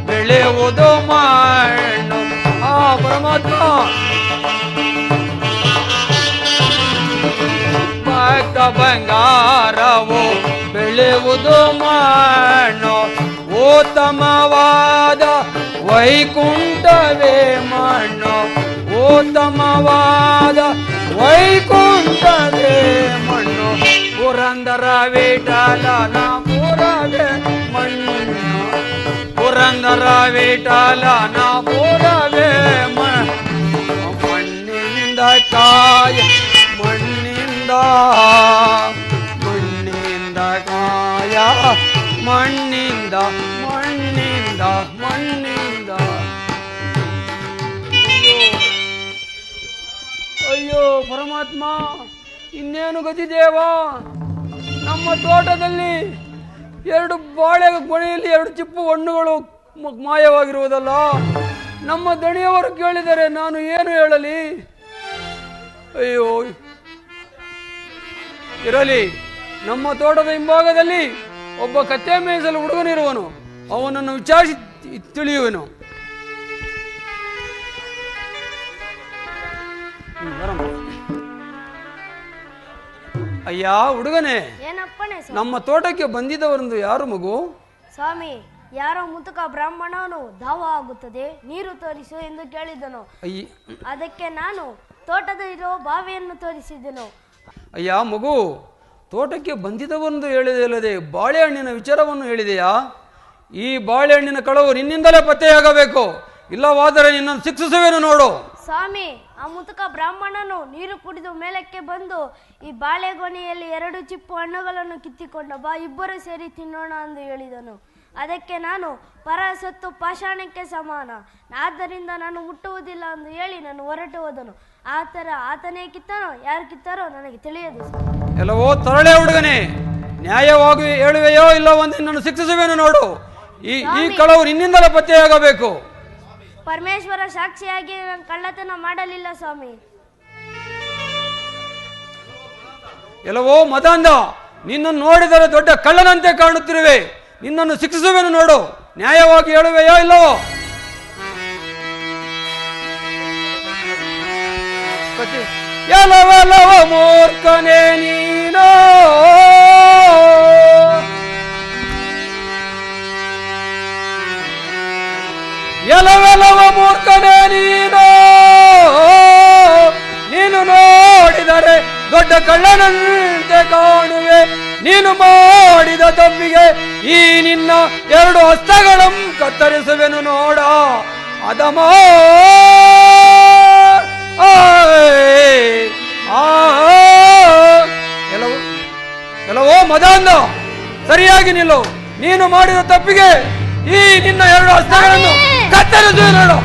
ಬೆಳೆಯುವುದು ಮಣ್ಣು. ಆ ಪರಮಾತ್ಮ ಭಕ್ತ ಬಂಗಾರವು ಬೆಳೆಯುವುದು ಮಣ್ಣು. ಉತ್ತಮವಾದ ವೈಕುಂಠವೇ ಮಣ್ಣು, ಉತ್ತಮವಾದ ವೈಕುಂಠವೇ ಮಣ್ಣು. ಪುರಂದರ ವಿಠಲನ ಪುರವೇ ಮಣ್ಣು, ಪುರಂದರ ವಿಠಲನ ಪುರವೇ ಮಣ್ಣಿಂದ ಕಾಯ ಮಣ್ಣಿಂದ ಮಣ್ಣಿಂದ ಕಾಯ ಮಣ್ಣಿಂದ ಮಣ್ಣಿಂದ ಮಣ್ಣಿಂದ. ಅಯ್ಯೋ ಪರಮಾತ್ಮ, ಇನ್ನೇನು ಗತಿ ದೇವ? ನಮ್ಮ ತೋಟದಲ್ಲಿ 2 ಬಾಳೆ ಗೊನೆಯಲ್ಲಿ 2 ಚಿಪ್ಪು ಹಣ್ಣುಗಳು ಮಾಯವಾಗಿರುವುದಲ್ಲ. ನಮ್ಮ ದಣಿಯವರು ಕೇಳಿದರೆ ನಾನು ಏನು ಹೇಳಲಿ? ಅಯ್ಯೋ, ಇರಲಿ. ನಮ್ಮ ತೋಟದ ಹಿಂಭಾಗದಲ್ಲಿ ಒಬ್ಬ ಕತ್ತೆ ಮೇಯಿಸಲು ಹುಡುಗನಿರುವನು, ಅವನನ್ನು ವಿಚಾರಿಸಿ ತಿಳಿಯುವೆನು. ಅಯ್ಯ ಹುಡುಗನೇ, ಏನಪ್ಪಣೆ ಸ್ವಾಮಿ? ನಮ್ಮ ತೋಟಕ್ಕೆ ಬಂದಿದ್ದವರೊಂದು ಯಾರು ಮಗು? ಸ್ವಾಮಿ, ಯಾರೋ ಮುತುಕ ಬ್ರಾಹ್ಮಣನು ದಾವ ಆಗುತ್ತದೆ, ನೀರು ತೋರಿಸು ಎಂದು ಕೇಳಿದನು. ಅದಕ್ಕೆ ನಾನು ತೋಟದಲ್ಲಿರೋ ಬಾವಿಯನ್ನು ತೋರಿಸಿದೆನು. ಅಯ್ಯ ಮಗು, ತೋಟಕ್ಕೆ ಬಂದಿದ್ದವೊಂದು ಹೇಳಿದೆಯಲ್ಲದೆ ಬಾಳೆಹಣ್ಣಿನ ವಿಚಾರವನ್ನು ಹೇಳಿದೆಯಾ? ಈ ಬಾಳೆಹಣ್ಣಿನ ಕಳವು ನಿನ್ನಿಂದಲೇ ಪತ್ತೆಯಾಗಬೇಕು, ಇಲ್ಲವಾದರೆ ನಿನ್ನನ್ನು ಶಿಕ್ಷಿಸುವೆನು ನೋಡು. ಸ್ವಾಮಿ, ಆ ಮುತುಕ ಬ್ರಾಹ್ಮಣನು ನೀರು ಕುಡಿದು ಮೇಲಕ್ಕೆ ಬಂದು ಈ ಬಾಳೆಗೊನೆಯಲ್ಲಿ 2 ಚಿಪ್ಪು ಹಣ್ಣುಗಳನ್ನು ಕಿತ್ತಿಕೊಂಡ, ಬಾ ಇಬ್ಬರು ಸೇರಿ ತಿನ್ನೋಣ ಎಂದು ಹೇಳಿದನು. ಅದಕ್ಕೆ ನಾನು ಪರ ಸತ್ತು ಪಾಷಾಣಕ್ಕೆ ಸಮಾನ, ಆದ್ದರಿಂದ ನಾನು ಮುಟ್ಟುವುದಿಲ್ಲ ಎಂದು ಹೇಳಿ ನಾನು ಹೊರಟು ಹೋದನು. ಆತನೇ ಕಿತ್ತನೋ ಯಾರು ಕಿತ್ತಾರೋ ನನಗೆ ತಿಳಿಯದು. ಎಲ್ಲವೋ ತರಳೆ ಹುಡುಗನೇ, ನ್ಯಾಯವಾಗಿ ಹೇಳುವೆಯೋ ಇಲ್ಲವೋ ನಿನ್ನನ್ನು ಶಿಕ್ಷಿಸುವೆನು ನೋಡು. ಈ ಕಳವು ನಿನ್ನಿಂದಲೇ ಪತ್ತೆಯಾಗಬೇಕು. ಪರಮೇಶ್ವರ ಸಾಕ್ಷಿಯಾಗಿ ನಾನು ಕಳ್ಳತನ ಮಾಡಲಿಲ್ಲ ಸ್ವಾಮಿ. ಎಲ್ಲವೋ ಮದಾಂಧ, ನಿನ್ನನ್ನು ನೋಡಿದರೆ ದೊಡ್ಡ ಕಳ್ಳನಂತೆ ಕಾಣುತ್ತಿರುವೆ. ನಿನ್ನನ್ನು ಶಿಕ್ಷಿಸುವೆನು ನೋಡು. ನ್ಯಾಯವಾಗಿ ಹೇಳುವೆಯೋ ಇಲ್ಲವೋ? ಎಲ್ಲವೆಲ್ಲವ ಮೂರ್ಖನೇ ನೀನೋ, ಎಲ್ಲವೆಲ್ಲವ ಮೂರ್ಖನೇ ನೀನೋ, ನೀನು ನೋಡಿದರೆ ದೊಡ್ಡ ಕಳ್ಳನಂತೆ ಕಾಣುವೆ. ನೀನು ಮಾಡಿದ ತಪ್ಪಿಗೆ ಈ ನಿನ್ನ 2 ಹಸ್ತಗಳನ್ನು ಕತ್ತರಿಸುವೆನು ನೋಡ. ಅದಮ ಎಲ್ಲವೋ ಮದಾಂಧ, ಸರಿಯಾಗಿ ನಿಲ್ಲು. ನೀನು ಮಾಡಿದ ತಪ್ಪಿಗೆ ಈ ನಿನ್ನ 2 ಹಸ್ತಗಳನ್ನು ಕತ್ತರಿಸುವೆ ನೋಡು.